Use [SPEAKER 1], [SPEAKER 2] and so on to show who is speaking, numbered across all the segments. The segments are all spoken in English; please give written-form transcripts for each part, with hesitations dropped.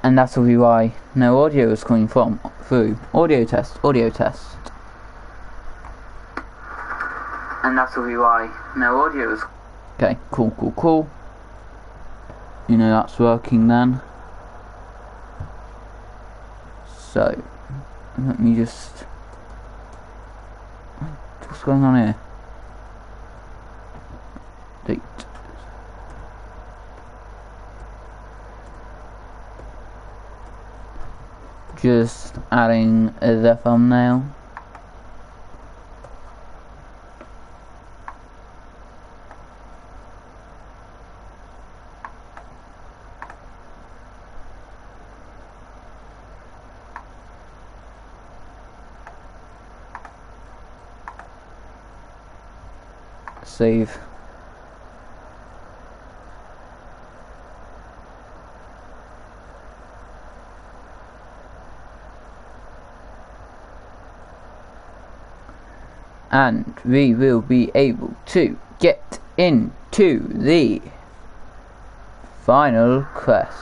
[SPEAKER 1] And that's probably why no audio is coming through. Audio test. And that's probably why no audio is... Okay, cool. You know that's working then. So, let me just... What's going on here? Date. Just adding the thumbnail. Save. And we will be able to get into the final quest.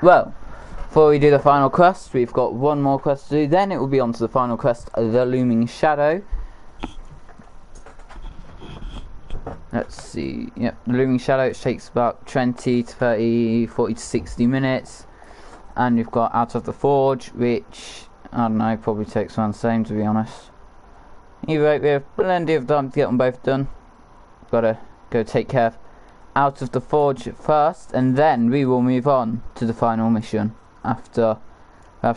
[SPEAKER 1] Well, before we do the final quest, we've got one more quest to do, then it will be on to the final quest, the Looming Shadow. Let's see, yep, the Looming Shadow, it takes about 20 to 30, 40 to 60 minutes. And we've got Out of the Forge, which, I don't know, probably takes around the same, to be honest. Either way, we have plenty of time to get them both done. Gotta go take care of Out of the Forge first, and then we will move on to the final mission after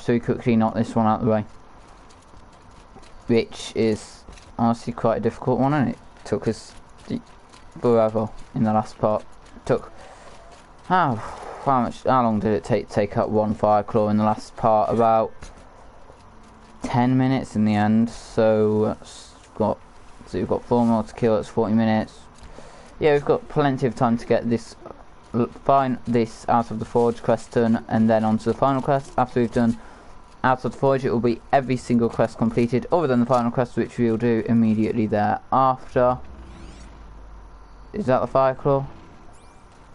[SPEAKER 1] we quickly knock this one out of the way. Which is honestly quite a difficult one, and it took us forever in the last part. Took how long did it take out one fire claw in the last part? About 10 minutes in the end. So we've got 4 more to kill. It's 40 minutes. Yeah, we've got plenty of time to get this Out of the Forge quest done, and then on to the final quest. After we've done Out of the Forge, it will be every single quest completed other than the final quest, which we'll do immediately thereafter. Is that the fire claw?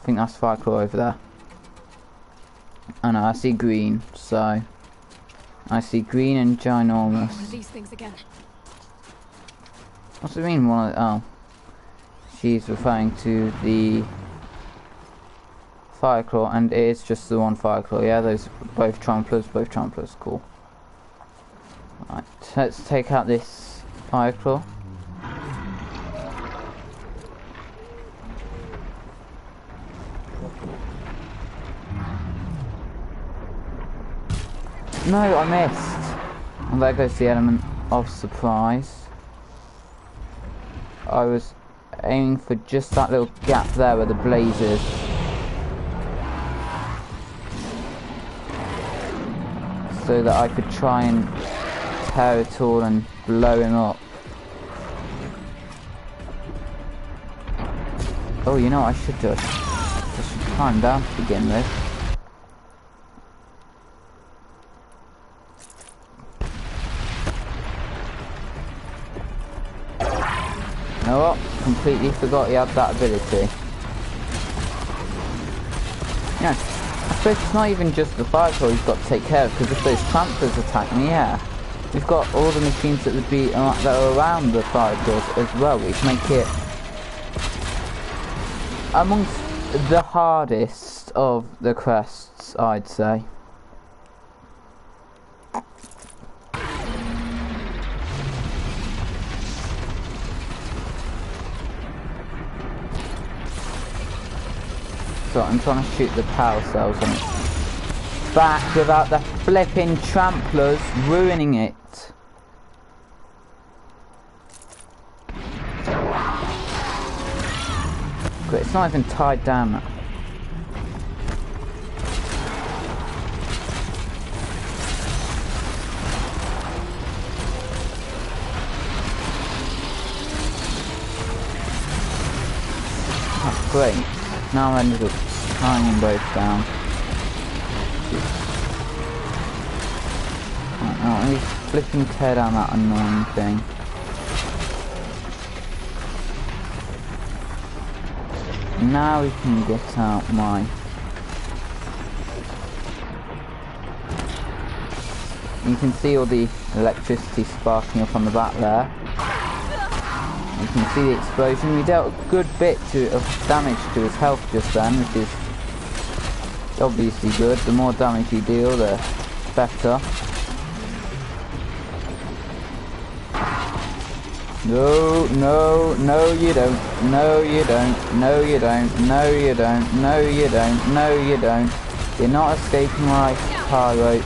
[SPEAKER 1] I think that's the fire claw over there. I know, I see green, so I see green and ginormous.
[SPEAKER 2] One of these things again.
[SPEAKER 1] What's it mean? Oh, she's referring to the fire claw, and it is just the one fire claw. Yeah, those both tramplers, cool. Right, let's take out this fire claw. No, I missed. And there goes the element of surprise. I was aiming for just that little gap there where the blaze is. So that I could try and tear it all and blow him up. Oh, you know what I should do? I should climb down to begin with. You know what? Completely forgot he had that ability. Yeah, I suppose it's not even just the fire claw you've got to take care of, because if those tramplers attack me, yeah, we've got all the machines that would be that are around the fire claws as well, which make it amongst the hardest of the quests, I'd say. So I'm trying to shoot the power cells on its back without the flipping tramplers ruining it. But it's not even tied down. That's great. Now I ended up tying them both down. Right, now let me flipping tear down that annoying thing. Now we can get out my You can see all the electricity sparking up on the back there. You can see the explosion. We dealt a good bit of damage to his health just then, which is obviously good. The more damage you deal, the better. No, no, no you don't. No you don't. No you don't. No you don't. No you don't. No you don't. You're not escaping my high ropes.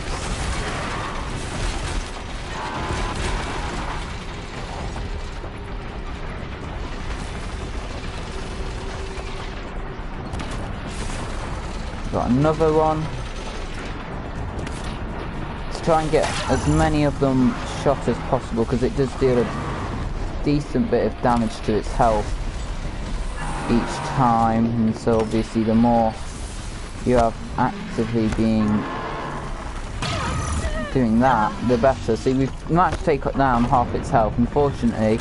[SPEAKER 1] Got another one. To try and get as many of them shot as possible, because it does deal a decent bit of damage to its health each time, and so obviously the more you have actively doing that, the better. See, we've managed to take down half its health. Unfortunately,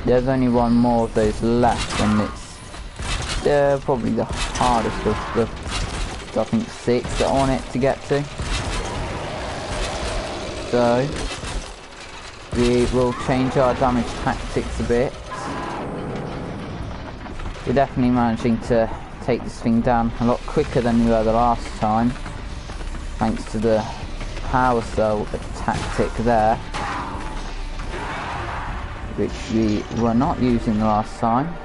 [SPEAKER 1] there's only one more of those left, and it's probably the hardest of the, I think, 6 that I want it to get to. So we will change our damage tactics a bit. We're definitely managing to take this thing down a lot quicker than we were the last time, thanks to the power cell tactic there, which we were not using the last time.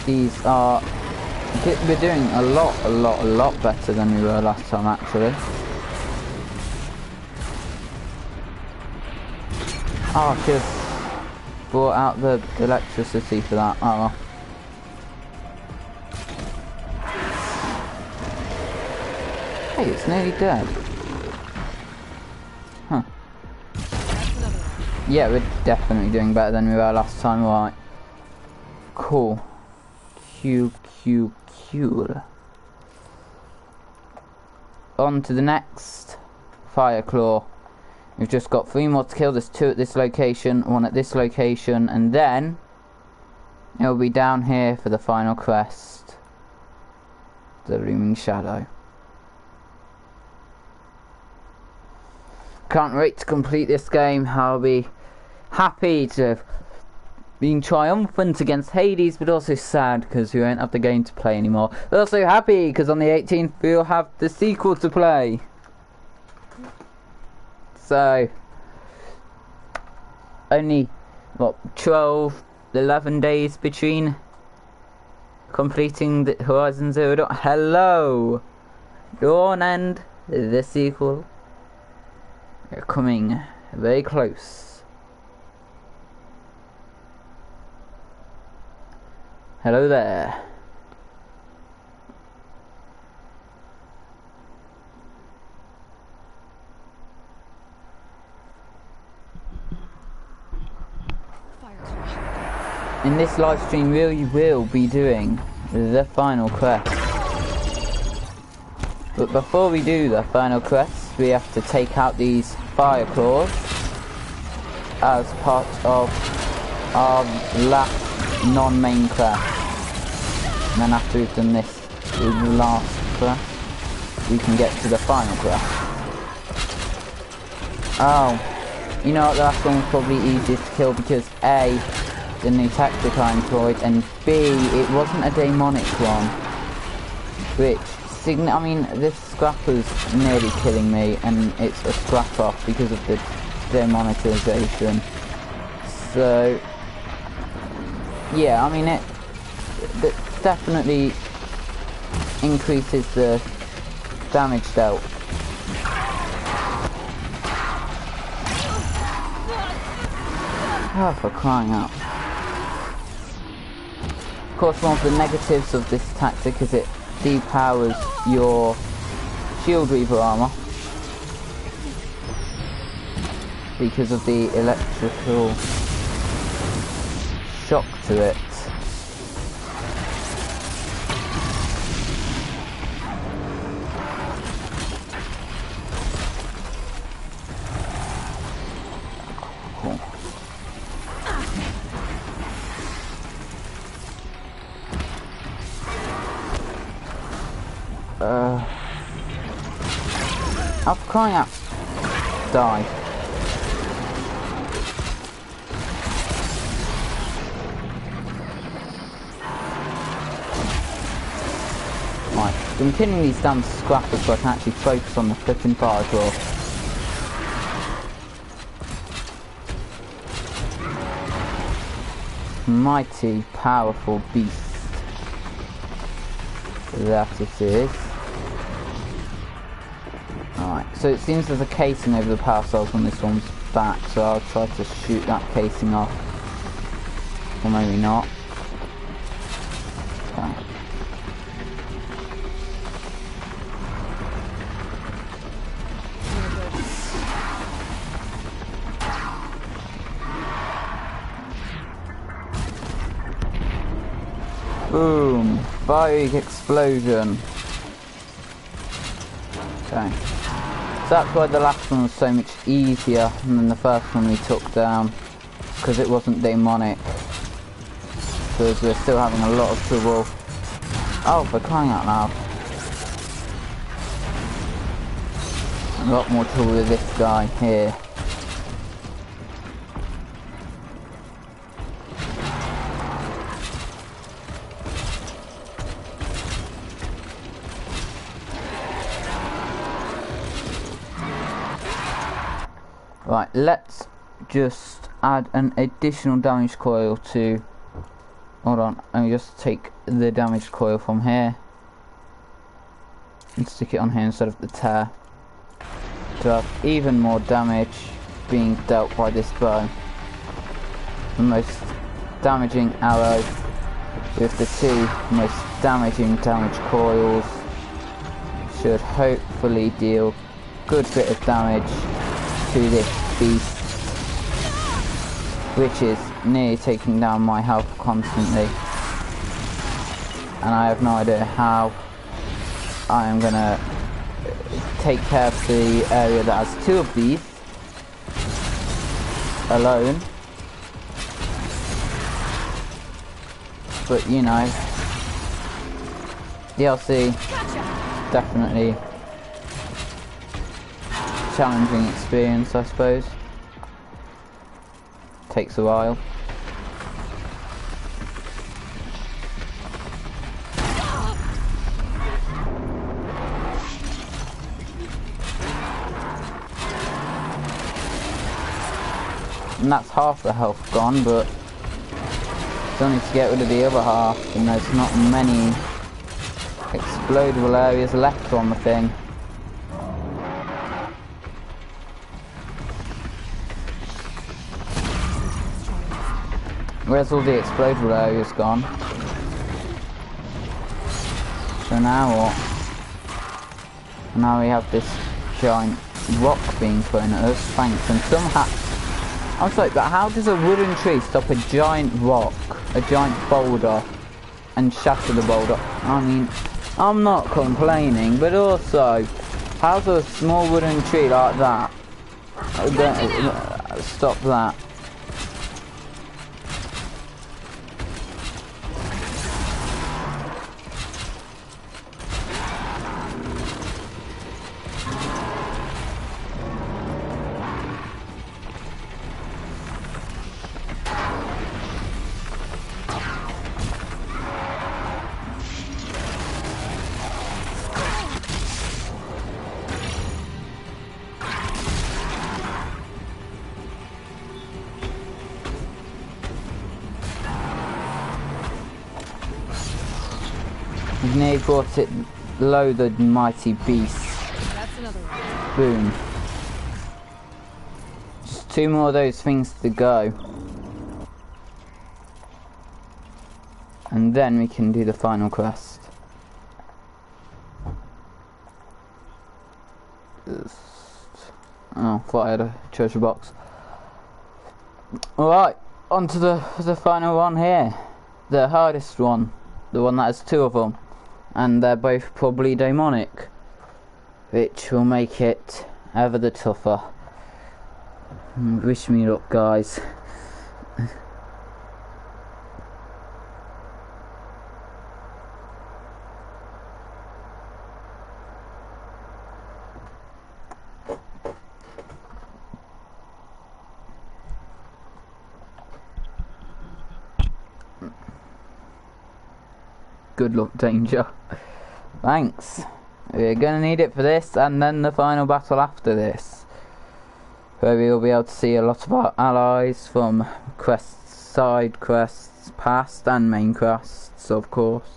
[SPEAKER 1] These are, we're doing a lot better than we were last time actually. Oh, I should have brought out the electricity for that. Oh well. Hey, it's nearly dead. Huh. Yeah, we're definitely doing better than we were last time, right. Cool. Cool. On to the next fire claw. We've just got 3 more to kill. There's 2 at this location, 1 at this location, and then it'll be down here for the final quest, the Looming Shadow. Can't wait to complete this game. I'll be happy to have been triumphant against Hades, but also sad because we won't have the game to play anymore. But also happy because on the 18th we'll have the sequel to play. So only what, 11 days between completing the Horizon Zero Dawn. Hello, Dawn and the sequel. We're coming very close. Hello there. In this live stream we will be doing the final quest. But before we do the final quest, we have to take out these fire claws as part of our last non-main quest. And then after we've done this last quest, we can get to the final quest. Oh, you know what, the last one was probably easiest to kill because A, the new tactic I employed, and B, it wasn't a demonic one. Which, I mean, this scrapper's nearly killing me, and it's a scrap off because of the demonetization. So yeah, I mean, it definitely increases the damage dealt. Oh, for crying out. Of course, one of the negatives of this tactic is it depowers your shield weaver armor because of the electrical shock to it. I'm crying out. Die. Right, I'm killing these damn scrappers so I can actually focus on the flipping fire draw. Mighty, powerful beast. That it is. Alright, so it seems there's a casing over the power cells on this one's back, so I'll try to shoot that casing off. Or maybe not. Okay. Boom! Big explosion. Okay. So that's why the last one was so much easier than the first one we took down, because it wasn't demonic. Because we're still having a lot of trouble. Oh, for crying out loud. A lot more trouble with this guy here. Right, let's just add an additional damage coil to... Hold on, let me just take the damage coil from here and stick it on here instead of the tear to have even more damage being dealt by this bow. The most damaging arrow with the two most damaging damage coils should hopefully deal a good bit of damage to this beast, which is nearly taking down my health constantly, and I have no idea how I am gonna take care of the area that has two of these alone, but you know, DLC definitely challenging experience, I suppose. Takes a while. And that's half the health gone, but still need to get rid of the other half, and there's not many explodable areas left on the thing. Where's all the explodable areas gone? So now what? Now we have this giant rock being thrown at us, thanks, and somehow... I'm sorry, but how does a wooden tree stop a giant rock, a giant boulder, and shatter the boulder? I mean, I'm not complaining, but also, how's a small wooden tree like that stop that? We've nearly brought it low, the mighty beast.
[SPEAKER 2] That's another one.
[SPEAKER 1] Boom. Just two more of those things to go. And then we can do the final quest. Oh, thought I had a treasure box. Alright, on to the final one here. The hardest one. The one that has two of them. And they're both probably demonic, which will make it ever the tougher. Wish me luck, guys. Good luck, Danger. Thanks. We're gonna need it for this, and then the final battle after this, where we'll be able to see a lot of our allies from quests, side quests, past and main quests, of course,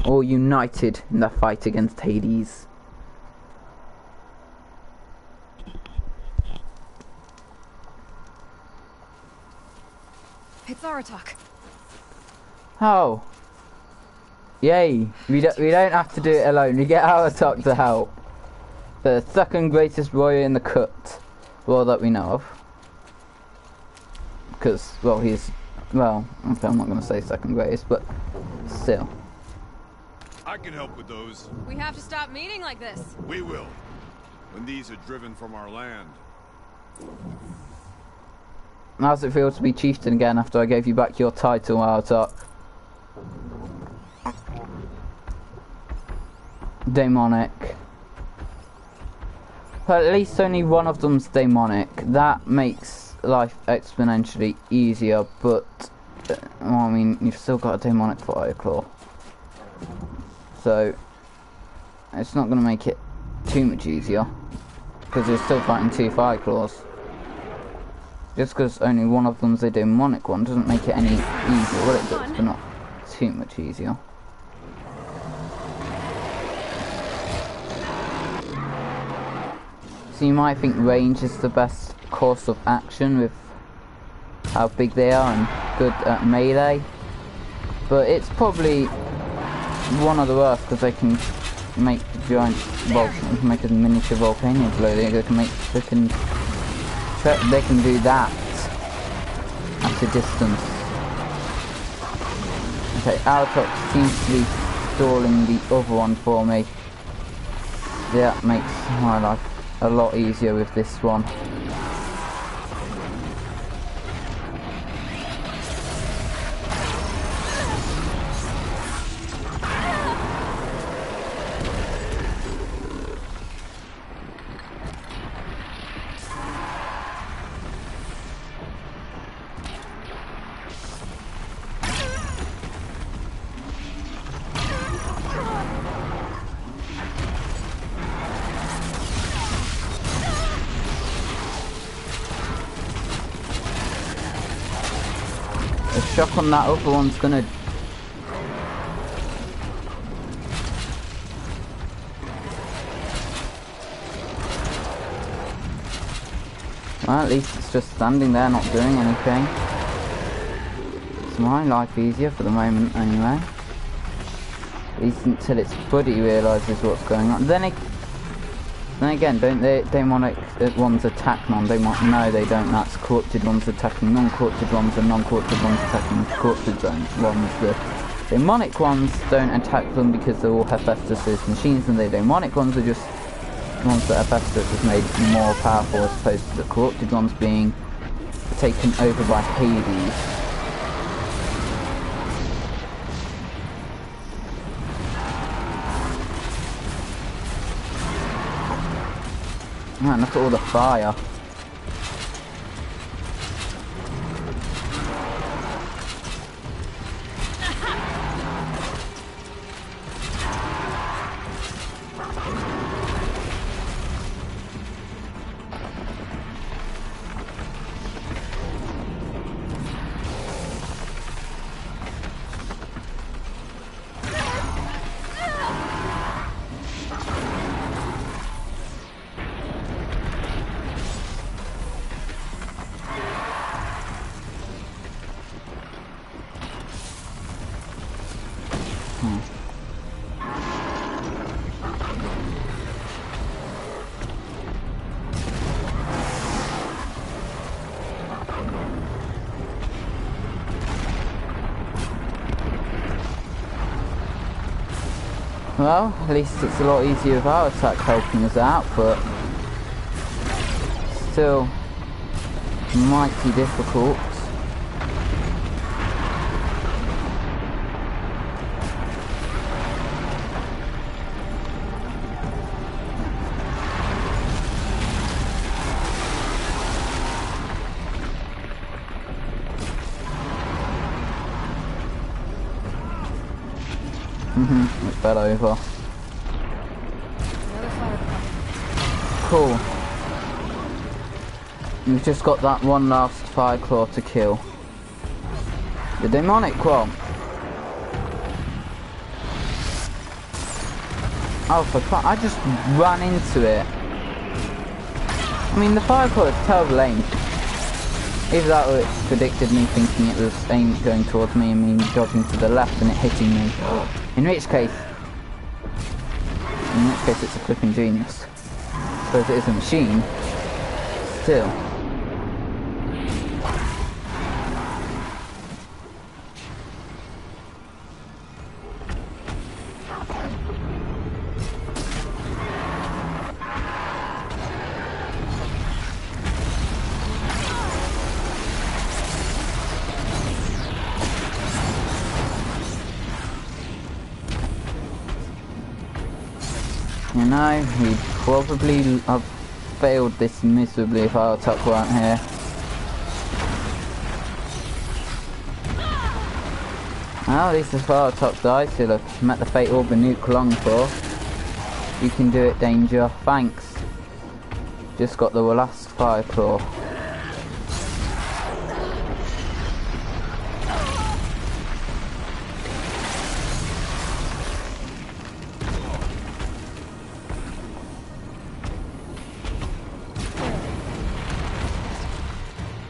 [SPEAKER 1] all united in the fight against Hades.
[SPEAKER 2] It's Aratak.
[SPEAKER 1] Oh. Yay. We don't have to do it alone. We get Aloy to help. The second greatest warrior in the cut. Well, that we know of. Because, well, he's... Well, okay, I'm not going to say second greatest, but still.
[SPEAKER 3] I can help with those.
[SPEAKER 2] We have to stop meeting like this.
[SPEAKER 3] We will. When these are driven from our land.
[SPEAKER 1] How's it feel to be chieftain again after I gave you back your title, Aloy? Demonic. But at least only one of them's demonic. That makes life exponentially easier, but well, I mean, you've still got a demonic fire claw, so it's not going to make it too much easier because you're still fighting two fire claws. Just because only one of them's a demonic one doesn't make it any easier. Well, it does, but not too much easier. So you might think range is the best course of action with how big they are and good at melee, but it's probably one of the worst because they can make giant make a miniature volcano blow. They can make they can do that at a distance. Okay, Aloy seems to be stalling the other one for me. That makes my life a lot easier with this one. The shock on that other one's gonna... Well, at least it's just standing there not doing anything. It's my life easier for the moment anyway. At least until its buddy realises what's going on. Then again, don't the demonic ones attack non-demonic? No, they don't. That's corrupted ones attacking non-corrupted ones and non-corrupted ones attacking corrupted ones. The demonic ones don't attack them because they're all Hephaestus' machines, and the demonic ones are just ones that Hephaestus has made more powerful, as opposed to the corrupted ones being taken over by Hades. Man, look at all the fire. Well, at least it's a lot easier with our attack helping us out, but still mighty difficult. It fell over.
[SPEAKER 2] Another fire department.
[SPEAKER 1] Cool. We've just got that one last fire claw to kill. The demonic one. Oh, for fuck! I just ran into it. I mean, the fire claw is terrible aim. Either that or it predicted me thinking it was aimed going towards me and me dodging to the left and it hitting me. In which case it's a flipping genius. Suppose it is a machine. Still. You know, we'd probably have failed this miserably if our top weren't here. Well, at least as far as top dies, he'll have met the fate all been nuke long for. You can do it, Danger. Thanks. Just got the last fire claw.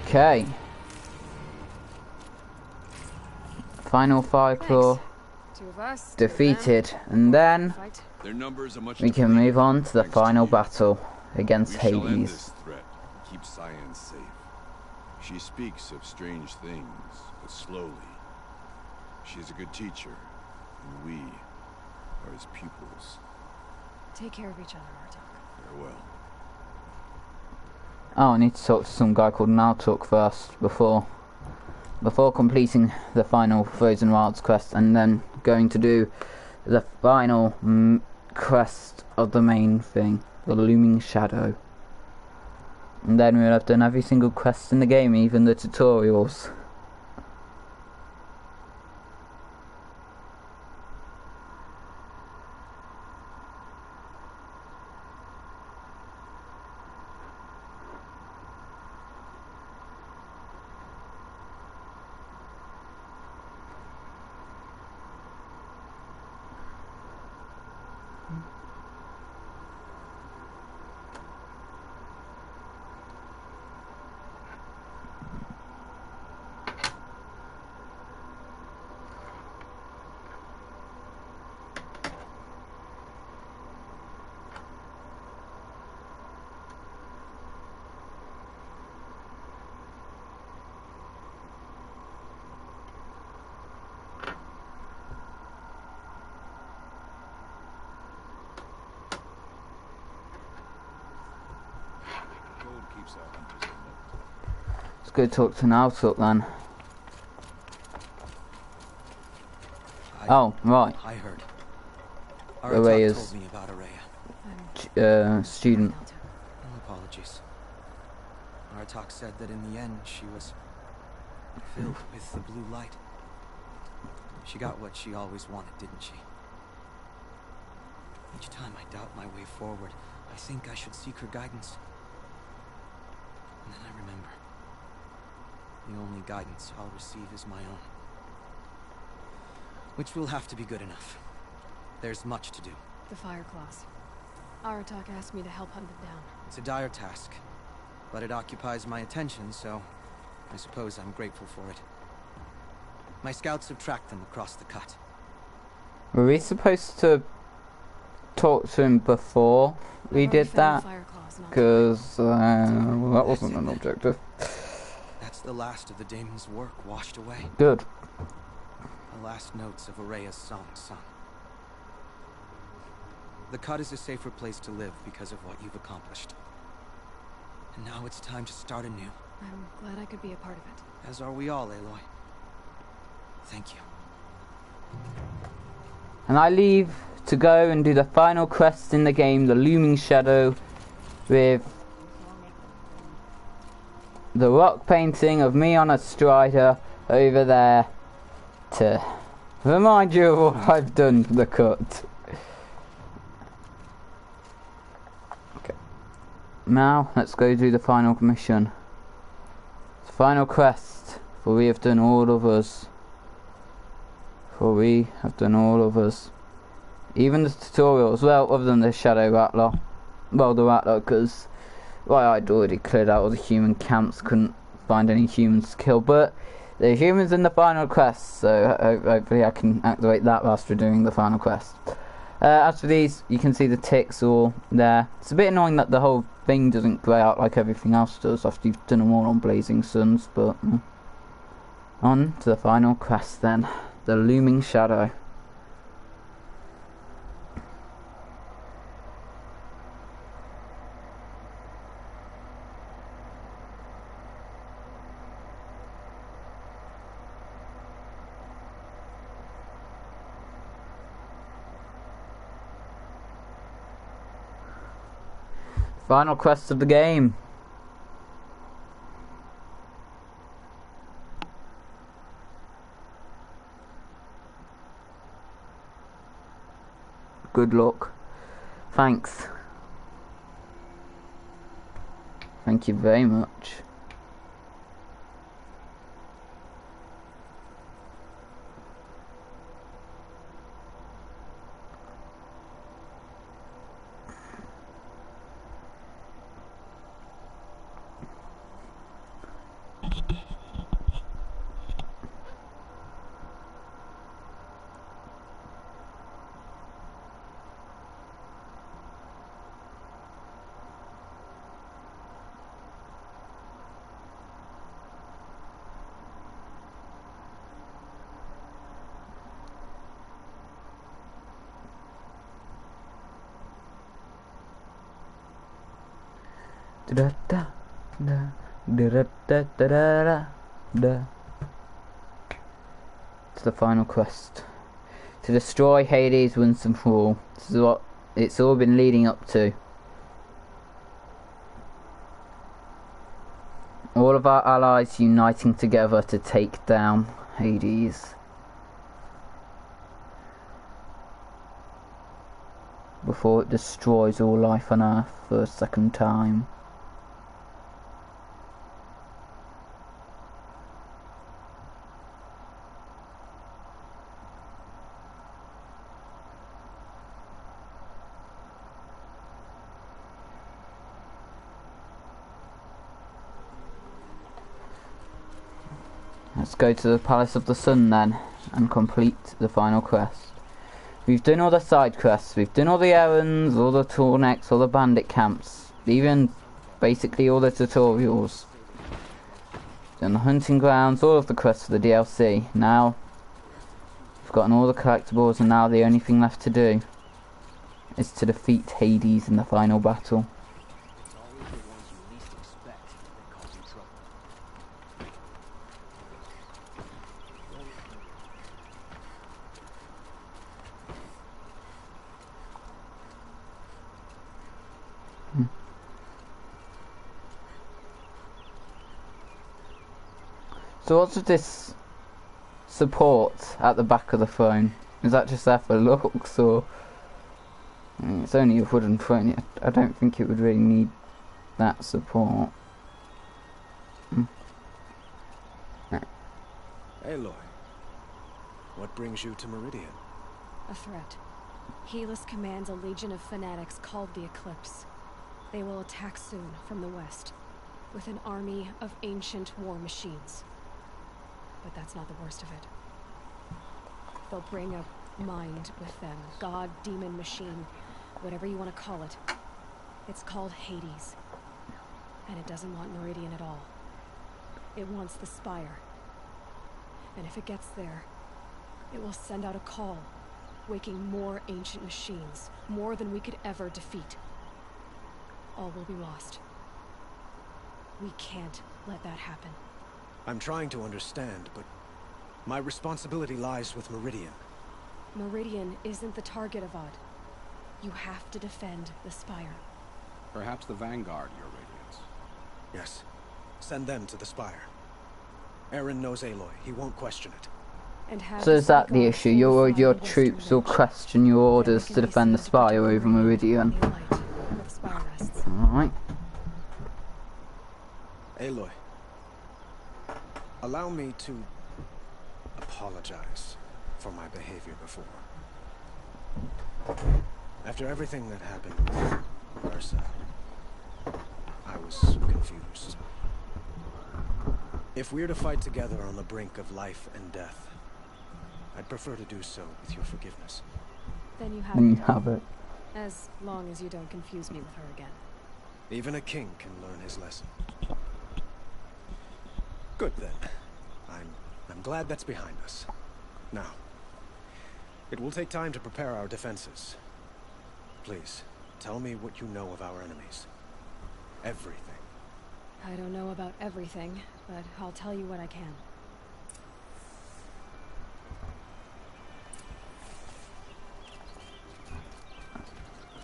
[SPEAKER 1] Okay. Final fire claw defeated, and then we can move on to the final battle against Hades.
[SPEAKER 3] Keep science safe. She speaks of strange things, but slowly. She's a good teacher, and we are his pupils.
[SPEAKER 2] Take care of each other, Artok.
[SPEAKER 3] Farewell.
[SPEAKER 1] Oh, I need to talk to some guy called Naltuk first before completing the final Frozen Wilds quest, and then going to do the final quest of the main thing, the Looming Shadow. And then we'll have done every single quest in the game, even the tutorials. Let's go talk to Naltuk then. Oh, right.
[SPEAKER 4] I heard.
[SPEAKER 1] Araya's
[SPEAKER 4] told me about Araya.
[SPEAKER 1] Student.
[SPEAKER 4] No apologies. Artok said that in the end she was filled with the blue light. She got what she always wanted, didn't she? Each time I doubt my way forward, I think I should seek her guidance. And then I remember. The only guidance I'll receive is my own. Which will have to be good enough. There's much to do.
[SPEAKER 2] The fire claws. Artok asked me to help hunt them down.
[SPEAKER 4] It's a dire task, but it occupies my attention, so I suppose I'm grateful for it. My scouts have tracked them across the cut.
[SPEAKER 1] Were we supposed to talk to him before we did that? Because well, that wasn't an objective.
[SPEAKER 4] That's the last of the daemon's work washed away.
[SPEAKER 1] Good.
[SPEAKER 4] The last notes of Araya's song sung. The cut is a safer place to live because of what you've accomplished. And now it's time to start anew.
[SPEAKER 2] I'm glad I could be a part of it.
[SPEAKER 4] As are we all, Aloy. Thank you.
[SPEAKER 1] And I leave to go and do the final quest in the game, the Looming Shadow, with the rock painting of me on a strider over there to Remind you of what I've done for the cut. Okay. Now, let's go do the final mission. The final quest, for we have done all of us. For we have done all of us. Even the tutorials, well, other than the Shadow Rattler. Well, the Rattler, because I'd already cleared out all the human camps, couldn't find any humans to kill, but the humans in the final quest, so hopefully I can activate that whilst we're doing the final quest. As for these, you can see the ticks all there. It's a bit annoying that the whole thing doesn't grey out like everything else does after you've done them all on Blazing Suns, but on to the final quest then, the Looming Shadow. Final quest of the game. Good luck. Thanks. Thank you very much. Da da da da da da da da. It's the final quest. To destroy Hades once and for all. This is what it's all been leading up to. All of our allies uniting together to take down Hades. Before it destroys all life on Earth for a second time. Let's go to the Palace of the Sun then, and complete the final quest. We've done all the side quests, we've done all the errands, all the tournex, all the bandit camps, even basically all the tutorials. Done the hunting grounds, all of the quests for the DLC. Now, we've gotten all the collectibles, and now the only thing left to do is to defeat Hades in the final battle. So what's with this support at the back of the phone? Is that just there for looks, or I mean, it's only a wooden phone? I don't think it would really need that support.
[SPEAKER 5] Aloy, what brings you to Meridian?
[SPEAKER 2] A threat. Helis commands a legion of fanatics called the Eclipse. They will attack soon from the west, with an army of ancient war machines. But that's not the worst of it. They'll bring a mind with them. God, demon, machine, whatever you want to call it. It's called Hades. And it doesn't want Meridian at all. It wants the Spire. And if it gets there, it will send out a call, waking more ancient machines, more than we could ever defeat. All will be lost. We can't let that happen.
[SPEAKER 5] I'm trying to understand, but my responsibility lies with Meridian.
[SPEAKER 2] Meridian isn't the target, Avad. You have to defend the Spire.
[SPEAKER 6] Perhaps the Vanguard, Your Radiance.
[SPEAKER 5] Yes. Send them to the Spire. Aaron knows Aloy. He won't question it.
[SPEAKER 2] and have
[SPEAKER 1] So
[SPEAKER 2] the
[SPEAKER 1] is that
[SPEAKER 2] city
[SPEAKER 1] the
[SPEAKER 2] guard
[SPEAKER 1] issue? Your
[SPEAKER 2] fortify the
[SPEAKER 1] troops
[SPEAKER 2] western
[SPEAKER 1] will
[SPEAKER 2] ridge.
[SPEAKER 1] question your
[SPEAKER 2] Then
[SPEAKER 1] orders
[SPEAKER 2] they
[SPEAKER 1] to
[SPEAKER 2] can be
[SPEAKER 1] defend the
[SPEAKER 2] sent to
[SPEAKER 1] spire
[SPEAKER 2] protect
[SPEAKER 1] over
[SPEAKER 2] the ring
[SPEAKER 1] Meridian.
[SPEAKER 2] of light, where the spire rests.
[SPEAKER 1] Alright.
[SPEAKER 5] Aloy, allow me to apologize for my behavior before. After everything that happened with Ursa, I was confused. If we're to fight together on the brink of life and death, I'd prefer to do so with your forgiveness.
[SPEAKER 2] Then you have
[SPEAKER 1] Then you
[SPEAKER 2] it.
[SPEAKER 1] have it.
[SPEAKER 2] As long as you don't confuse me with her again.
[SPEAKER 5] Even a king can learn his lesson. Good then. I'm glad that's behind us. Now, it will take time to prepare our defenses. Please, tell me what you know of our enemies. Everything.
[SPEAKER 2] I don't know about everything, but I'll tell you what I can.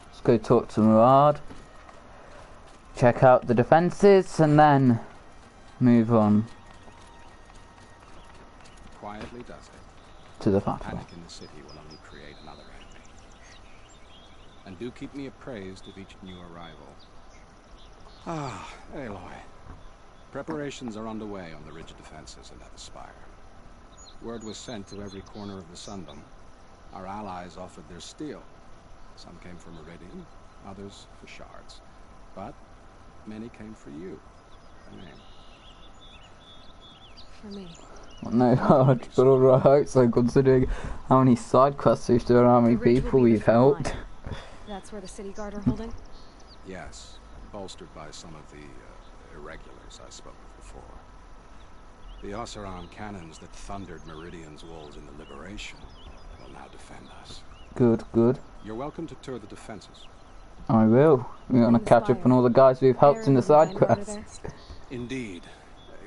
[SPEAKER 1] Let's go talk to Murad. Check out the defences and then move on
[SPEAKER 6] Quietly does it.
[SPEAKER 1] to the battle.
[SPEAKER 6] Panic in the city will only create another enemy. And do keep me appraised of each new arrival. Ah, Aloy. Preparations are underway on the ridge defenses and at the spire. Word was sent to every corner of the Sundom. Our allies offered their steel. Some came for Meridian, others for shards. But many came for you. I mean,
[SPEAKER 2] For me.
[SPEAKER 1] No, but alright, so considering how many side quests we've done, how many
[SPEAKER 2] The ridge will
[SPEAKER 1] people
[SPEAKER 2] be the
[SPEAKER 1] we've
[SPEAKER 2] front
[SPEAKER 1] helped.
[SPEAKER 2] line. That's where the city guard are holding?
[SPEAKER 6] yes, bolstered by some of the irregulars I spoke of before. The Osseron cannons that thundered Meridian's walls in the Liberation will now defend us.
[SPEAKER 1] Good, good.
[SPEAKER 6] You're welcome to tour the defenses.
[SPEAKER 1] I will. We're gonna catch up on all the guys we've helped in the side quests.
[SPEAKER 6] Indeed.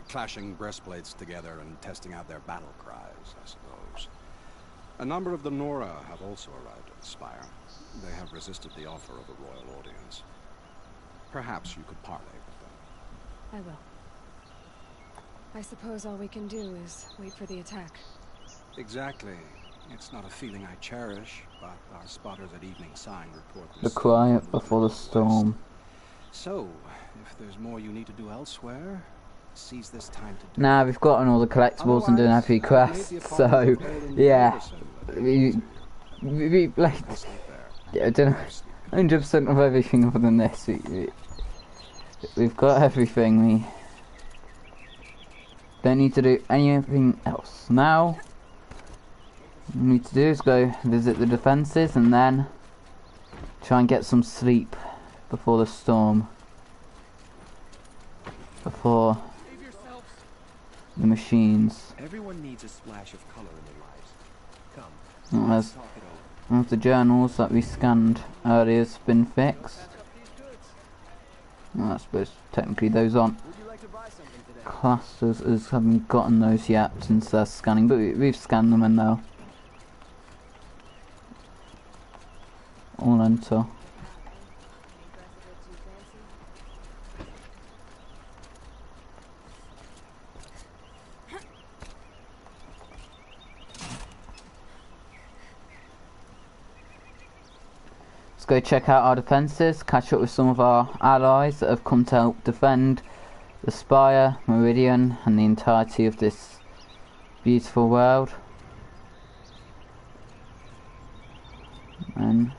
[SPEAKER 6] Clashing breastplates together and testing out their battle cries, I suppose. A number of the Nora have also arrived at the spire. They have resisted the offer of a royal audience. Perhaps you could parley with them.
[SPEAKER 2] I will. I suppose all we can do is wait for the attack.
[SPEAKER 6] Exactly. It's not a feeling I cherish, but our spotters at Evening Sign report
[SPEAKER 1] The quiet before the storm.
[SPEAKER 6] So, if there's more you need to do elsewhere, seize this time to do.
[SPEAKER 1] Nah, we've gotten all the collectibles and done every quest, so yeah. We like, yeah, I don't know, 100% of everything other than this. We've got everything. We don't need to do anything else now. All we need to do is go visit the defences and then try and get some sleep before the storm. Before the machines.
[SPEAKER 7] Everyone needs a splash of color in their lives. Come,
[SPEAKER 1] As
[SPEAKER 7] talk it over.
[SPEAKER 1] one of the journals that we scanned earlier has been fixed. Well, I suppose technically those aren't classed as having gotten those yet since they're scanning, but we've scanned them and they'll all enter. Let's go check out our defences, catch up with some of our allies that have come to help defend the Spire, Meridian and the entirety of this beautiful world. And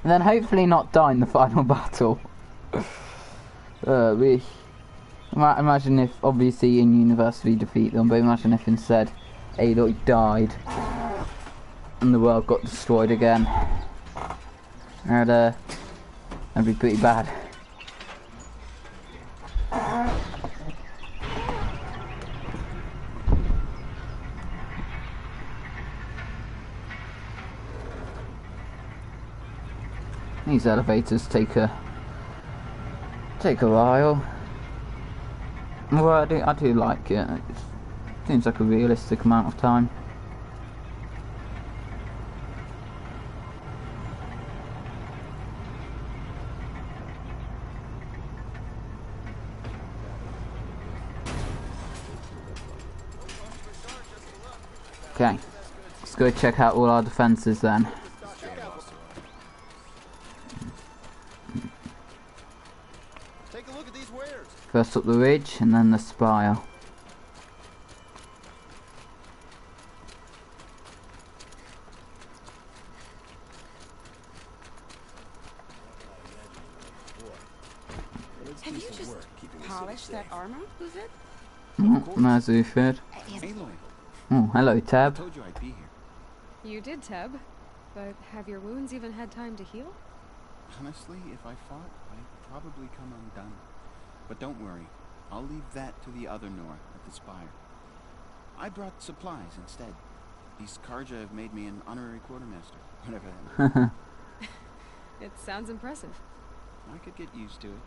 [SPEAKER 1] then hopefully not die in the final battle. We might imagine if, obviously in university defeat them, but imagine if instead Aloy died and the world got destroyed again. That'd be pretty bad. These elevators take a while. Well, I do like it. It seems like a realistic amount of time. Okay. Let's go check out all our defences then.
[SPEAKER 8] Take a look at these wares.
[SPEAKER 1] First up the ridge and then the spire.
[SPEAKER 9] Have you just polished that armor, Ufid?
[SPEAKER 1] Oh, there's Ufid.
[SPEAKER 6] Aloy,
[SPEAKER 1] Oh, hello
[SPEAKER 6] I
[SPEAKER 1] Tab.
[SPEAKER 6] told you I'd be here.
[SPEAKER 2] You did, Teb. But have your wounds even had time to heal?
[SPEAKER 6] Honestly, if I fought, I'd probably come undone. But don't worry, I'll leave that to the other Nora at the spire. I brought supplies instead. These Karja have made me an honorary quartermaster, whatever that means.
[SPEAKER 2] It sounds impressive.
[SPEAKER 6] I could get used to it.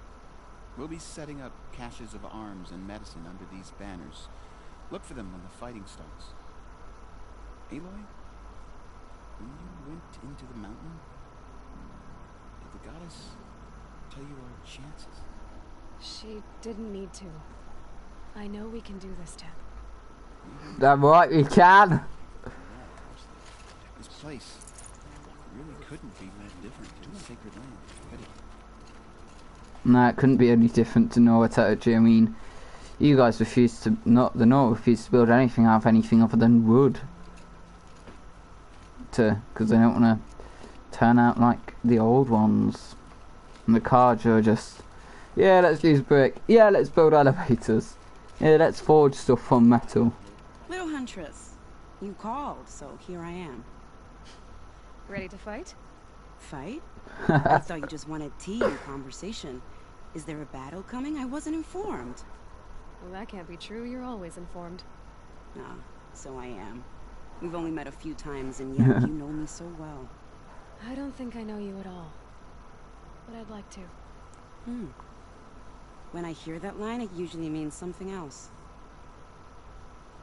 [SPEAKER 6] We'll be setting up caches of arms and medicine under these banners. Look for them when the fighting starts. Aloy, when you went into the mountain, did the goddess tell you our chances?
[SPEAKER 2] She didn't need to. I know we can do this, Teb.
[SPEAKER 1] Damn right we can.
[SPEAKER 6] This place really couldn't be that different to the sacred land, could it?
[SPEAKER 1] No, it couldn't be any different to Nora territory. I mean, you guys refused to, the Nora refused to build anything out of anything other than wood. Because they don't want to turn out like the old ones. And the Karja are just, yeah, let's use brick. Yeah, let's build elevators. Yeah, let's forge stuff from metal.
[SPEAKER 9] Little Huntress, you called, so here I am.
[SPEAKER 2] Ready to fight?
[SPEAKER 9] Fight? I thought you just wanted tea and conversation. Is there a battle coming? I wasn't informed.
[SPEAKER 2] Well, that can't be true. You're always informed.
[SPEAKER 9] Ah, so I am. We've only met a few times, and yet you know me so well.
[SPEAKER 2] I don't think I know you at all. But I'd like to.
[SPEAKER 9] When I hear that line, it usually means something else.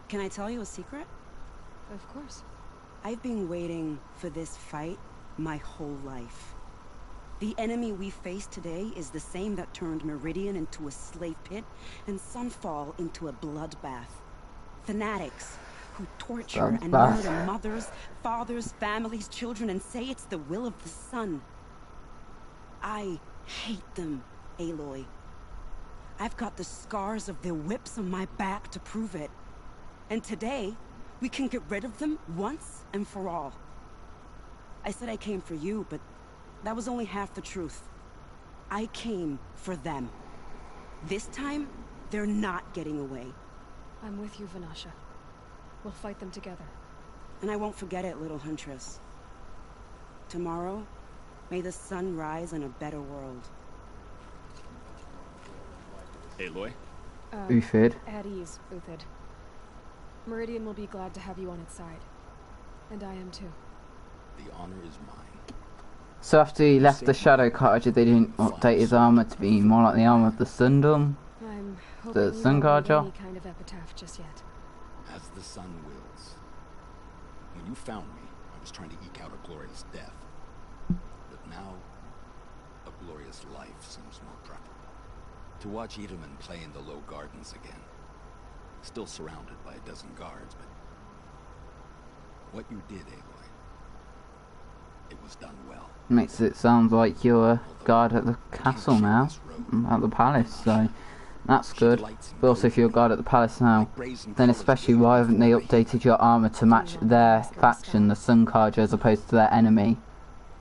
[SPEAKER 9] Can I tell you a secret?
[SPEAKER 2] Of course.
[SPEAKER 9] I've been waiting for this fight my whole life. The enemy we face today is the same that turned Meridian into a slave pit and Sunfall into a bloodbath. Fanatics who torture and murder mothers, fathers, families, children, and say it's the will of the sun. I hate them, Aloy. I've got the scars of their whips on my back to prove it. And today, we can get rid of them once and for all. I said I came for you, but that was only half the truth. I came for them. This time, they're not getting away.
[SPEAKER 2] I'm with you, Vanasha. We'll fight them together.
[SPEAKER 9] And I won't forget it, little Huntress. Tomorrow, may the sun rise in a better world.
[SPEAKER 3] Aloy?
[SPEAKER 1] Ufid.
[SPEAKER 2] At ease, Uthid. Meridian will be glad to have you on its side. And I am too.
[SPEAKER 3] The honor is mine.
[SPEAKER 1] So after he left the Shadow Karja, they didn't update his armor to be more like the armor of the Sundom.
[SPEAKER 2] I'm hoping
[SPEAKER 1] The
[SPEAKER 2] you
[SPEAKER 1] Sun
[SPEAKER 2] don't need
[SPEAKER 1] Karja.
[SPEAKER 2] any kind of epitaph just yet.
[SPEAKER 3] As the sun wills. When you found me, I was trying to eke out a glorious death. But now, a glorious life seems more preferable. To watch Edelman play in the low gardens again. Still surrounded by a dozen guards, but what you did, Aloy, it was done well.
[SPEAKER 1] Makes it sound like you're a guard at the castle now, at the palace, so that's good. But also if you're a guard at the palace now, then especially why haven't they updated your armour to match their faction, the Sun Karja, as opposed to their enemy? In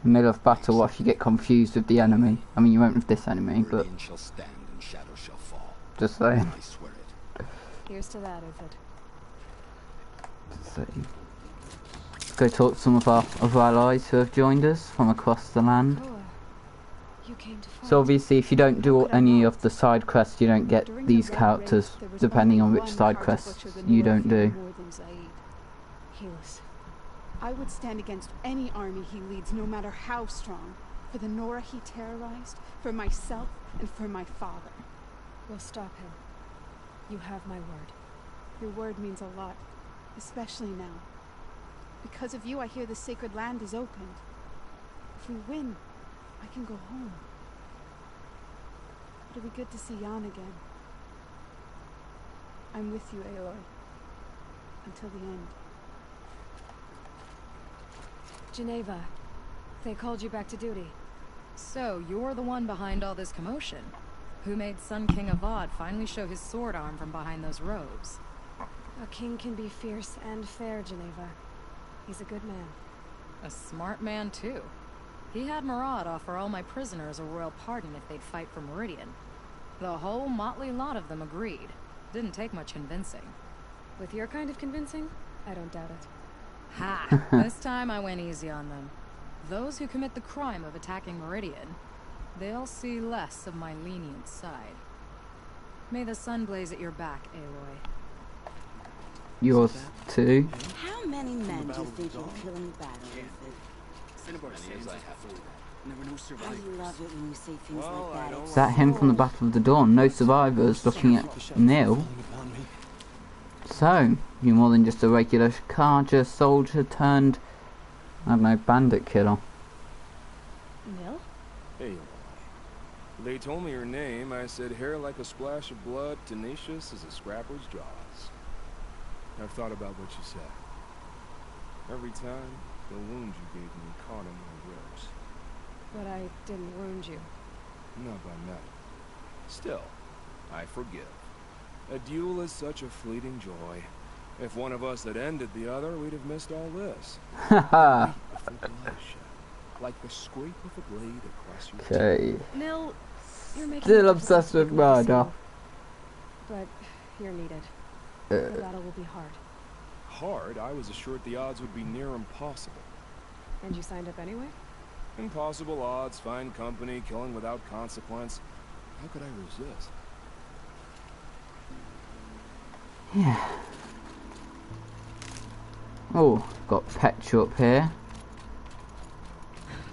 [SPEAKER 1] the middle of battle, what if you get confused with the enemy? I mean, you won't with this enemy, but
[SPEAKER 3] Meridian shall stand and shadow shall fall.
[SPEAKER 1] just saying.
[SPEAKER 3] I swear it.
[SPEAKER 2] Here's to that, Uthid.
[SPEAKER 1] So, let's go talk to some of our other allies who have joined us from across the land.
[SPEAKER 2] Oh, you came to fight.
[SPEAKER 1] So obviously if you don't do any of the side quests, you don't get these characters, depending on which side quests you don't do.
[SPEAKER 2] Helis.
[SPEAKER 10] I would stand against any army he leads, no matter how strong. For the Nora he terrorized, for myself, and for my father.
[SPEAKER 2] We'll stop him. You have my word.
[SPEAKER 10] Your word means a lot, especially now. Because of you, I hear the sacred land is opened. If we win, I can go home. It'll be good to see Jan again. I'm with you, Aloy. Until the end.
[SPEAKER 2] Geneva. They called you back to duty.
[SPEAKER 11] So, you're the one behind all this commotion. Who made Sun King Avad finally show his sword arm from behind those robes?
[SPEAKER 2] A king can be fierce and fair, Geneva. He's a good man.
[SPEAKER 11] A smart man, too. He had Murad offer all my prisoners a royal pardon if they'd fight for Meridian. The whole motley lot of them agreed. Didn't take much convincing.
[SPEAKER 2] With your kind of convincing, I don't doubt it.
[SPEAKER 11] Ha! This time I went easy on them. Those who commit the crime of attacking Meridian, they'll see less of my lenient side. May the sun blaze at your back, Aloy.
[SPEAKER 1] Yours too.
[SPEAKER 9] How many men do you think you'll kill in the battle, I love it when you say things like that.
[SPEAKER 1] Is that him from the Battle of the Dawn? No survivors, looking at Neil. So, you're more than just a regular Karja soldier turned, I don't know, bandit killer.
[SPEAKER 2] Nil?
[SPEAKER 12] Hey, they told me your name. I said hair like a splash of blood, tenacious as a scrapper's jaws. I've thought about what you said. Every time, the wound you gave me caught in my ribs.
[SPEAKER 2] But I didn't wound you.
[SPEAKER 12] Not by metal. Still, I forgive. A duel is such a fleeting joy. If one of us had ended the other, we'd have missed all this.
[SPEAKER 1] Haha.
[SPEAKER 12] Like the scrape of a blade across your
[SPEAKER 1] Okay.
[SPEAKER 2] Nil, you're making
[SPEAKER 1] Still obsessed with murder.
[SPEAKER 2] But you're needed. The battle will be hard.
[SPEAKER 12] Hard? I was assured the odds would be near impossible.
[SPEAKER 2] And you signed up anyway?
[SPEAKER 12] Impossible odds, fine company, killing without consequence. How could I resist?
[SPEAKER 1] Yeah. Oh, got Petra up here.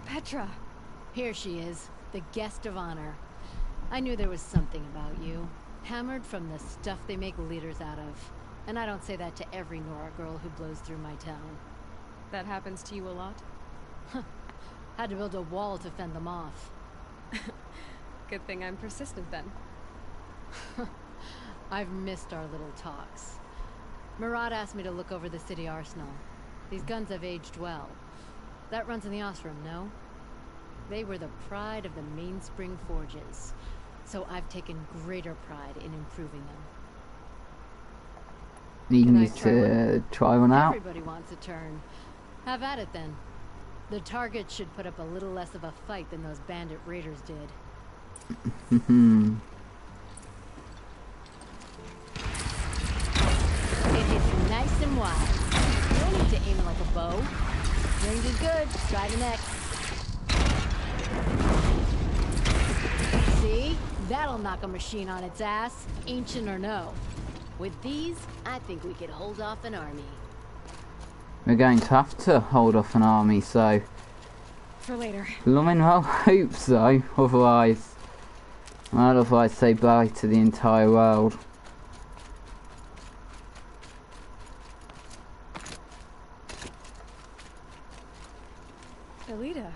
[SPEAKER 2] Petra!
[SPEAKER 13] Here she is, the guest of honor. I knew there was something about you. Hammered from the stuff they make leaders out of. And I don't say that to every Nora girl who blows through my town.
[SPEAKER 2] That happens to you a lot?
[SPEAKER 13] Had to build a wall to fend them off.
[SPEAKER 2] Good thing I'm persistent then.
[SPEAKER 13] I've missed our little talks. Murad asked me to look over the city arsenal. These guns have aged well. That runs in the Ostrom, no? They were the pride of the Mainspring Forges. So I've taken greater pride in improving them.
[SPEAKER 1] You need to try one out.
[SPEAKER 13] Everybody wants a turn. Have at it then. The target should put up a little less of a fight than those bandit raiders did. It hits nice and wide. You don't need to aim it like a bow. Range is good. Try the next. See? That'll knock a machine on its ass, ancient or no. With these, I think we could hold off an army.
[SPEAKER 1] We're going to have to hold off an army, so...
[SPEAKER 2] For later.
[SPEAKER 1] Blooming well hope so, otherwise... I'd otherwise say bye to the entire world.
[SPEAKER 2] Alita,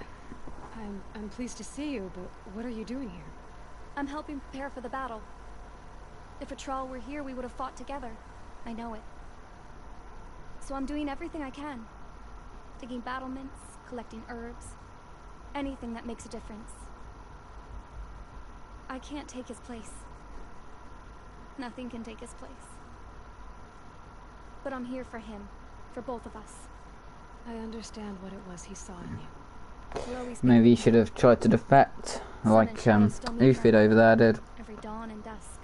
[SPEAKER 2] I'm pleased to see you, but what are you doing here?
[SPEAKER 14] I'm helping prepare for the battle. If Atral were here, we would have fought together. I know it. So I'm doing everything I can. Digging battlements, collecting herbs. Anything that makes a difference. I can't take his place. Nothing can take his place. But I'm here for him. For both of us.
[SPEAKER 2] I understand what it was he saw in you.
[SPEAKER 1] Maybe you should have tried to defect, like Ufid over there did.
[SPEAKER 14] Every dawn and dusk.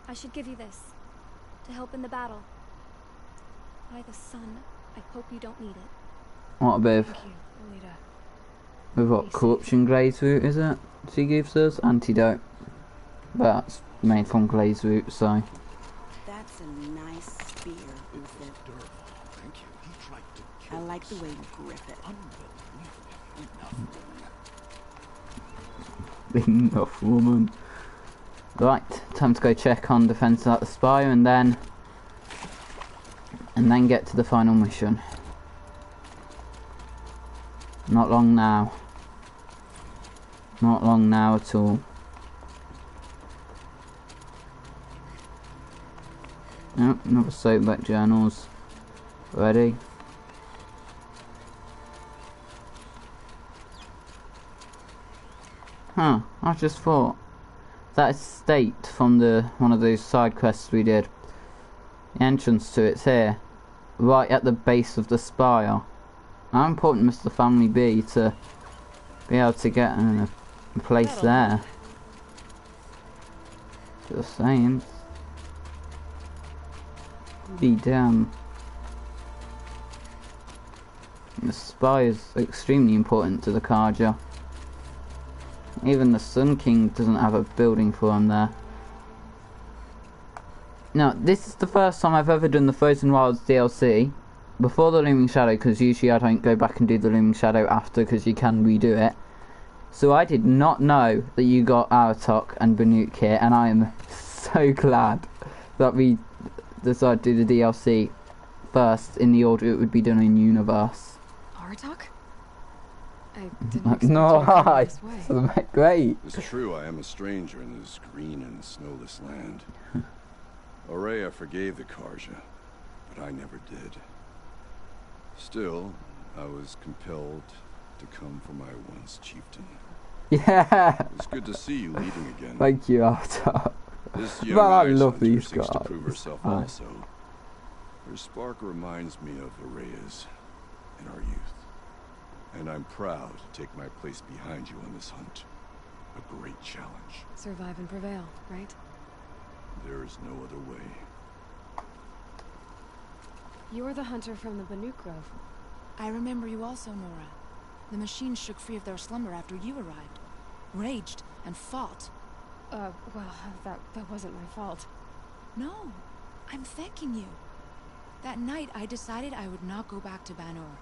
[SPEAKER 14] I should give you this, to help in the battle. By the sun, I hope you don't need it.
[SPEAKER 1] What a bit of... With what, corruption glaze root is it? She gives us antidote. But that's made from glaze root, so...
[SPEAKER 9] That's a nice spear, Ufid.
[SPEAKER 3] Thank you. He tried to kill
[SPEAKER 9] I like the way you grip it.
[SPEAKER 1] Enough, woman. Right, time to go check on defense at the spire and then get to the final mission. Not long now. Not long now at all. Nope, another soapback journals. Ready? Huh, I just thought that estate from one of those side quests we did. The entrance to it's here, right at the base of the spire. How important must the family be to be able to get a place there? Just saying. Be damn. The spire is extremely important to the Carja. Even the Sun King doesn't have a building for him there. Now, this is the first time I've ever done the Frozen Wilds DLC before the Looming Shadow, because usually I don't go back and do the Looming Shadow after, because you can redo it. So I did not know that you got Aratok and Banuk here, and I am so glad that we decided to do the DLC first in the order it would be done in Universe.
[SPEAKER 2] Aratok? I didn't expect
[SPEAKER 1] No,
[SPEAKER 2] you to come this way.
[SPEAKER 1] Great.
[SPEAKER 3] It's true, I am a stranger in this green and snowless land. Aurea forgave the Carja, but I never did. Still, I was compelled to come for my once chieftain.
[SPEAKER 1] Yeah.
[SPEAKER 3] It's good to see you leading again.
[SPEAKER 1] Thank you, Aratok.
[SPEAKER 3] This
[SPEAKER 1] Man,
[SPEAKER 3] young
[SPEAKER 1] I
[SPEAKER 3] ice
[SPEAKER 1] love
[SPEAKER 3] hunter
[SPEAKER 1] these
[SPEAKER 3] seeks to
[SPEAKER 1] guys.
[SPEAKER 3] prove herself also. Her spark reminds me of Aurea's in our youth. And I'm proud to take my place behind you on this hunt. A great challenge.
[SPEAKER 2] Survive and prevail, right?
[SPEAKER 3] There is no other way.
[SPEAKER 2] You're the hunter from the Banuk Grove.
[SPEAKER 15] I remember you also, Nora. The machines shook free of their slumber after you arrived. Raged and fought.
[SPEAKER 2] Well, that wasn't my fault.
[SPEAKER 15] No, I'm thanking you. That night, I decided I would not go back to Banor.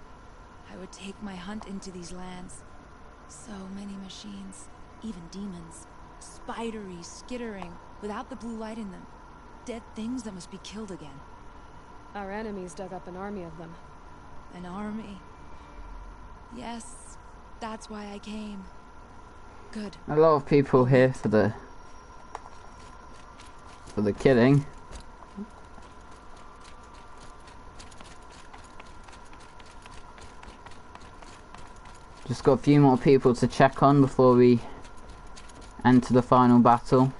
[SPEAKER 15] I would take my hunt into these lands. So many machines, even demons. Spidery, skittering, without the blue light in them. Dead things that must be killed again.
[SPEAKER 2] Our enemies dug up an army of them.
[SPEAKER 15] An army? Yes, that's why I came. Good.
[SPEAKER 1] A lot of people here for the killing. Just got a few more people to check on before we enter the final battle.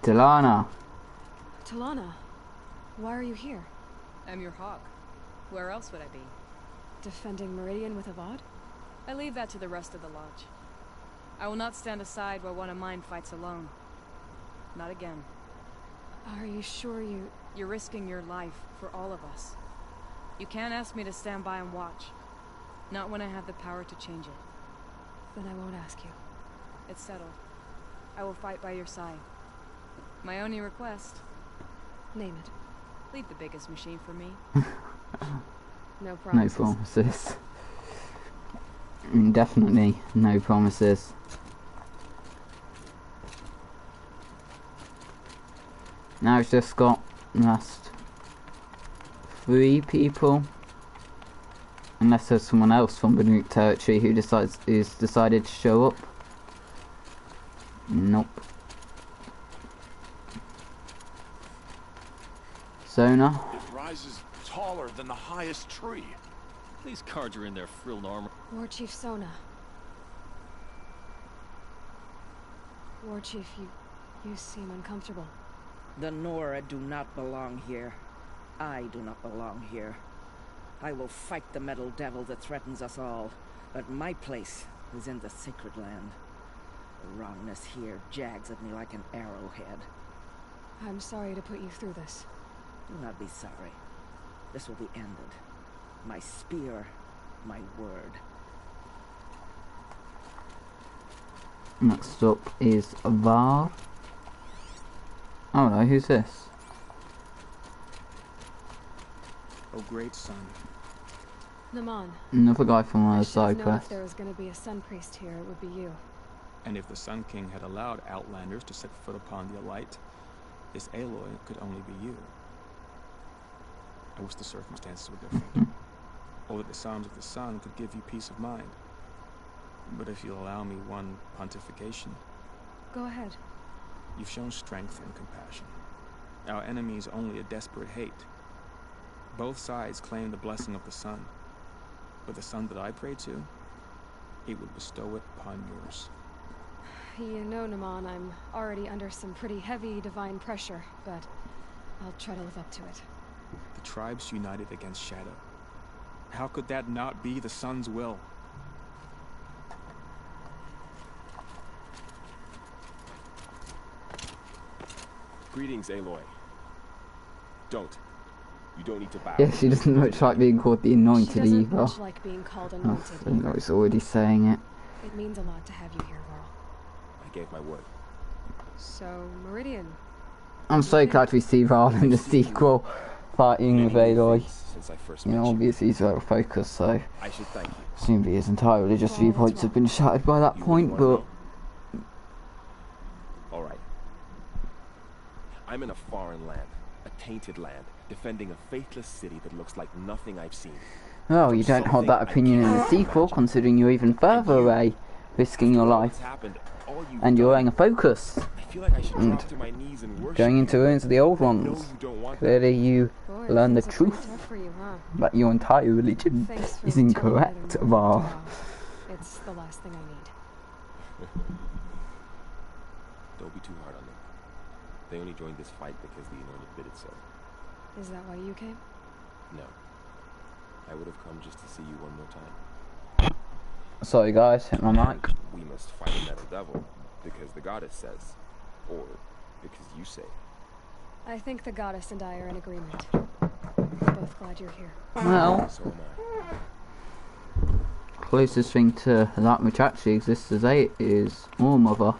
[SPEAKER 1] Talana.
[SPEAKER 2] Talana, why are you here?
[SPEAKER 11] I'm your hawk. Where else would I be?
[SPEAKER 2] Defending Meridian with Avad?
[SPEAKER 11] I leave that to the rest of the lodge. I will not stand aside while one of mine fights alone. Not again.
[SPEAKER 2] Are you sure you...
[SPEAKER 11] You're risking your life for all of us. You can't ask me to stand by and watch. Not when I have the power to change it.
[SPEAKER 2] Then I won't ask you.
[SPEAKER 11] It's settled. I will fight by your side. My only request...
[SPEAKER 2] Name it.
[SPEAKER 11] Leave the biggest machine for me.
[SPEAKER 2] No promises.
[SPEAKER 1] No promises. Definitely no promises. Now it's just got last 3 people. Unless there's someone else from Banuk territory who decided to show up. Nope. Sona.
[SPEAKER 16] It rises taller than the highest tree.
[SPEAKER 17] These cards are in their frilled armor.
[SPEAKER 2] War Chief Sona. War Chief, you seem uncomfortable.
[SPEAKER 18] The Nora do not belong here. I do not belong here. I will fight the metal devil that threatens us all, but my place is in the sacred land. The wrongness here jags at me like an arrowhead.
[SPEAKER 2] I'm sorry to put you through this.
[SPEAKER 18] Do not be sorry. This will be ended. My spear, my word.
[SPEAKER 1] Next up is Var. Oh no, who's this?
[SPEAKER 19] Oh great son.
[SPEAKER 2] Naman.
[SPEAKER 1] Another guy from one of the
[SPEAKER 2] I
[SPEAKER 1] side
[SPEAKER 2] should know if
[SPEAKER 1] quests.
[SPEAKER 2] there was going to be a Sun Priest here, it would be you.
[SPEAKER 19] And if the Sun King had allowed Outlanders to set foot upon the Alight, this Aloy could only be you. I wish the circumstances were different. Or that the Psalms of the Sun could give you peace of mind. But if you'll allow me one pontification,
[SPEAKER 2] Go ahead.
[SPEAKER 19] You've shown strength and compassion. Our enemy is only a desperate hate. Both sides claim the blessing of the sun, but the sun that I pray to, it would bestow it upon yours.
[SPEAKER 2] You know, Naman, I'm already under some pretty heavy divine pressure, but I'll try to live up to it.
[SPEAKER 19] The tribes united against Shadow. How could that not be the sun's will?
[SPEAKER 7] Greetings, Aloy. You don't need to bow.
[SPEAKER 1] Yeah, she doesn't much like being called the Anointed
[SPEAKER 2] she
[SPEAKER 1] either.
[SPEAKER 2] Much like being called anointed.
[SPEAKER 1] I know it's already saying it.
[SPEAKER 2] It means a lot to have you here, Varl.
[SPEAKER 7] I gave my word.
[SPEAKER 2] So, Meridian.
[SPEAKER 1] I'm so glad we see Varl in the sequel fighting with Aloy. You know, obviously he's out of focus, so
[SPEAKER 7] I should thank you.
[SPEAKER 1] presumably his entire religious viewpoints have been shattered by that point, but...
[SPEAKER 7] Alright. I'm in a foreign land, a tainted land, defending a faithless city that looks like nothing I've seen.
[SPEAKER 1] Well, you don't hold that opinion in the sequel, considering you're even further away, risking your life. And you're wearing a focus. And going into ruins of the old ones. Clearly you learn the truth that your entire religion is incorrect, Varl.
[SPEAKER 2] It's the last thing I need.
[SPEAKER 7] Don't be too hard on them. They only joined this fight because the Anointed bid it so.
[SPEAKER 2] Is that why you came?
[SPEAKER 7] No. I would have come just to see you one more time.
[SPEAKER 1] Sorry guys, hit my mic.
[SPEAKER 7] We must fight a metal devil, because the goddess says. Or because you say.
[SPEAKER 2] I think the goddess and I are in agreement. We're both glad you're here.
[SPEAKER 1] Well,
[SPEAKER 7] so am I.
[SPEAKER 1] Closest thing to that which actually exists as eight is All Mother.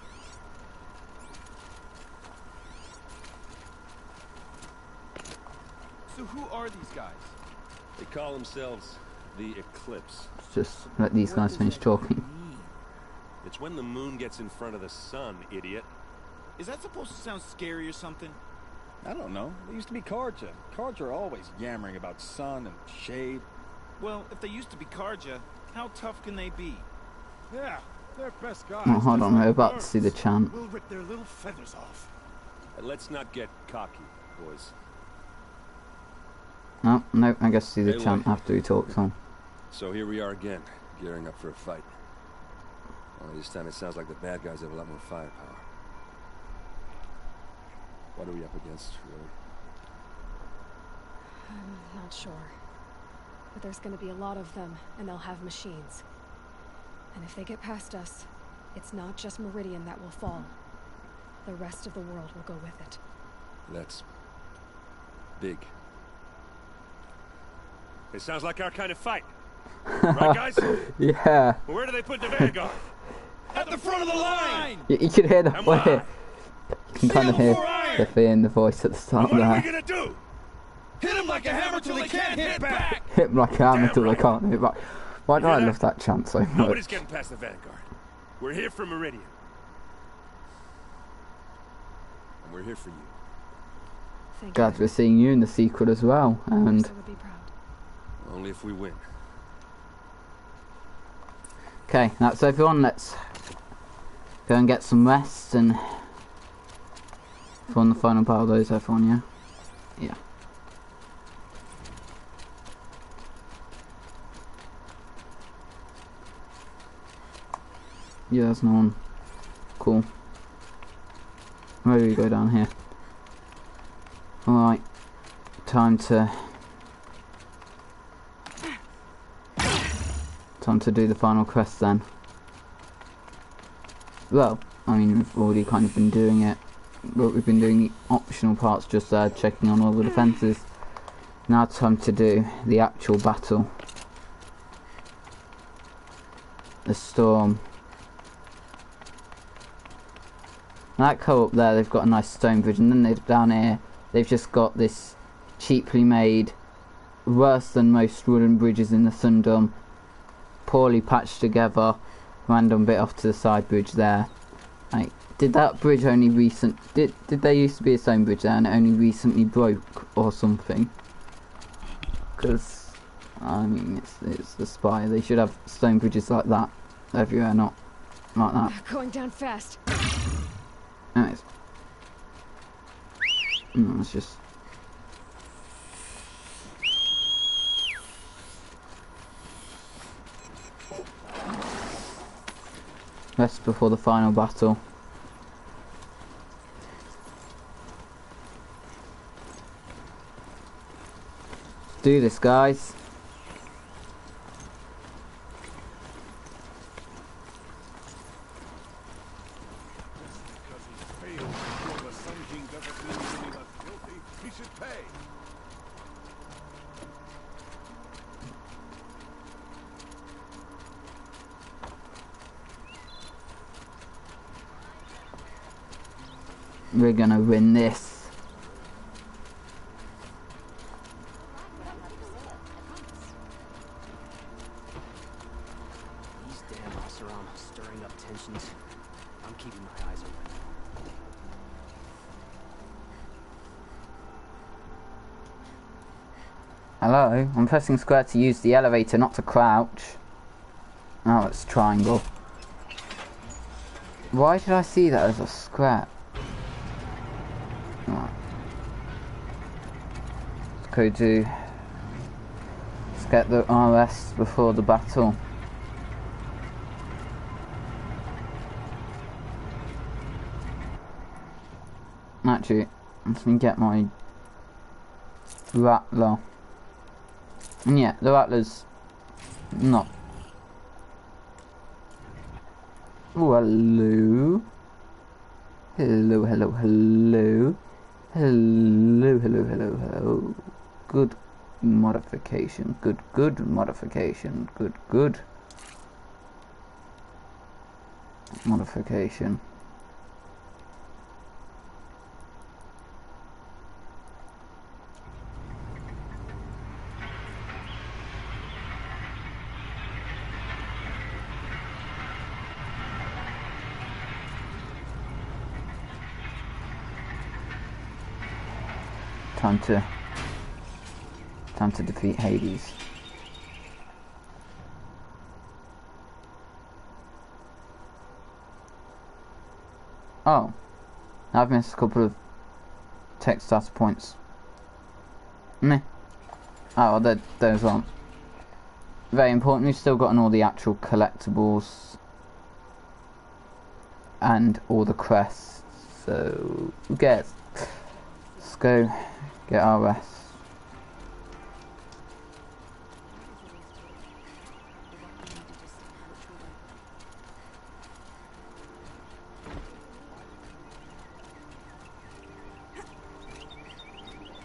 [SPEAKER 20] So who are these guys?
[SPEAKER 21] They call themselves the Eclipse.
[SPEAKER 1] Just let these guys finish talking.
[SPEAKER 21] It's when the moon gets in front of the sun, idiot.
[SPEAKER 20] Is that supposed to sound scary or something?
[SPEAKER 22] I don't know. They used to be Karja. Karja are always yammering about sun and shade.
[SPEAKER 20] Well, if they used to be Karja, how tough can they be?
[SPEAKER 12] Yeah, they're best guys.
[SPEAKER 1] Oh, hold on, we're about to see the chant.
[SPEAKER 12] We'll rip their little feathers off.
[SPEAKER 21] And let's not get cocky, boys.
[SPEAKER 1] No, no, I guess see the chant after he talks on.
[SPEAKER 21] So here we are again, gearing up for a fight. Only this time it sounds like the bad guys have a lot more firepower. What are we up against, really?
[SPEAKER 2] I'm not sure. But there's gonna be a lot of them, and they'll have machines. And if they get past us, it's not just Meridian that will fall. The rest of the world will go with it.
[SPEAKER 21] That's big. It sounds like our kind of fight. Right, guys?
[SPEAKER 1] Yeah.
[SPEAKER 21] Well, where do they put the vanguard?
[SPEAKER 20] At the front of the line!
[SPEAKER 1] You can hear the fear. You can kind of hear the fear in the voice at the start
[SPEAKER 21] what
[SPEAKER 1] there.
[SPEAKER 21] What are we gonna do?
[SPEAKER 20] Hit him like a hammer till they can't hit back!
[SPEAKER 1] Hit him like a hammer till they can't hit back. Why do I love that chant so much?
[SPEAKER 21] Nobody's getting past the vanguard. We're here for Meridian. And we're here for you.
[SPEAKER 1] Glad we're seeing you in the sequel as well, and
[SPEAKER 21] only if we win.
[SPEAKER 1] okay, that's everyone. Let's go and get some rest and for the final battle. Those everyone, yeah, yeah. Yeah, there's no one. Cool. Where do we go down here? Alright. Time to do the final quest then. Well, I mean, we've already kind of been doing it, but we've been doing the optional parts just there, checking on all the defences. Now time to do the actual battle. The storm. That co-op there, they've got a nice stone bridge, and then down here, they've just got this cheaply made, worse than most wooden bridges in the Thundom, poorly patched together, random bit off to the side bridge there. Like, did that bridge only did there used to be a stone bridge there and it only recently broke or something? Because, I mean, it's the Spire, they should have stone bridges like that everywhere, not like that.
[SPEAKER 2] Going down fast.
[SPEAKER 1] Anyways. No, it's just... Rest before the final battle. Let's do this, guys. We're gonna win this.
[SPEAKER 4] These damn Oseram stirring up tensions. I'm keeping my eyes open.
[SPEAKER 1] Hello? I'm pressing square to use the elevator, not to crouch. Oh, it's triangle. Why did I see that as a scrap? Right. Let's go do... Let's get the RS before the battle. Actually, let me get my Rattler. And yeah, the Rattler's not... Oh, hello. Hello, hello, hello. Hello, hello, hello, hello. Good modification. Good modification. Good modification. Time to defeat Hades. Oh, I've missed a couple of text data points. Meh. Oh, well, those aren't very important. We've still gotten all the actual collectibles and all the crests. So who cares? Let's go get our rest.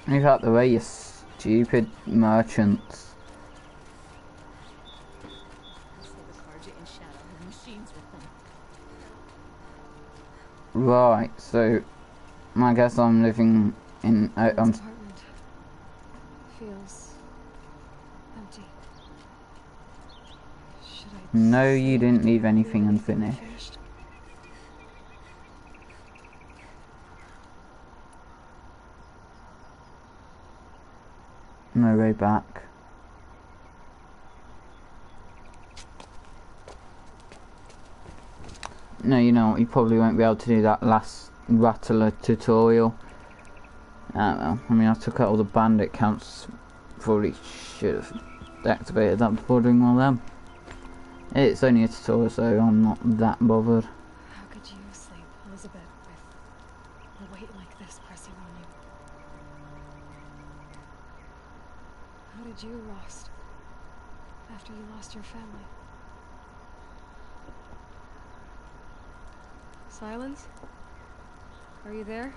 [SPEAKER 1] Move out the way, you stupid merchants. Right, so I guess I'm living in.
[SPEAKER 2] Apartment feels empty. Should I?
[SPEAKER 1] No, you didn't leave anything unfinished. No way back. No, you know what, you probably won't be able to do that last Rattler tutorial. I don't know. I mean, I took out all the bandit counts. Probably should have activated that before doing all them. It's only a tutorial, so I'm not that bothered.
[SPEAKER 2] How could you sleep, Elizabeth, with a weight like this pressing on you? How did you rest after you lost your family? Silence? Are you there?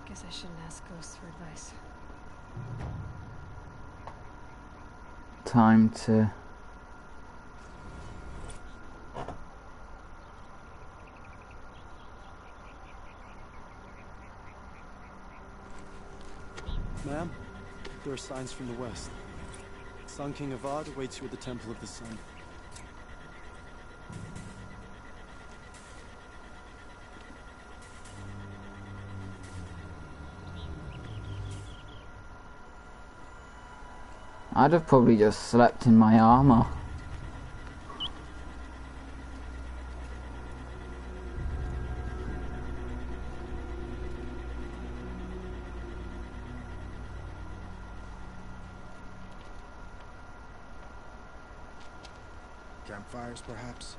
[SPEAKER 2] Guess I shouldn't ask ghosts for advice.
[SPEAKER 1] Time to...
[SPEAKER 5] Ma'am, there are signs from the west. Sun King Avad awaits you at the Temple of the Sun.
[SPEAKER 1] I'd have probably just slept in my armor.
[SPEAKER 6] Campfires, perhaps?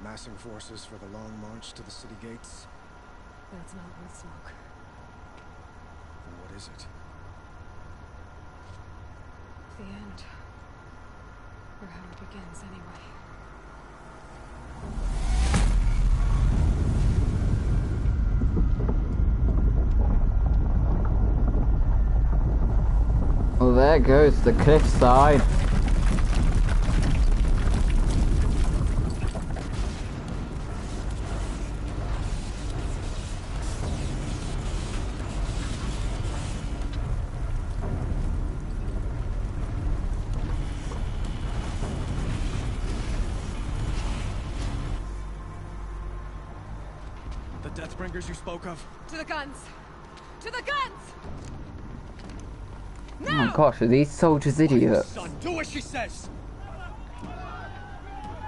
[SPEAKER 6] Massing forces for the long march to the city gates?
[SPEAKER 2] That's not worth smoke.
[SPEAKER 6] Then what is it?
[SPEAKER 2] The end. Or how it begins, anyway.
[SPEAKER 1] Well, there goes the cliffside.
[SPEAKER 6] The Deathbringers you spoke of?
[SPEAKER 2] To the guns! To the guns!
[SPEAKER 1] Oh my gosh, are these soldiers idiots?
[SPEAKER 6] Son, do as she says!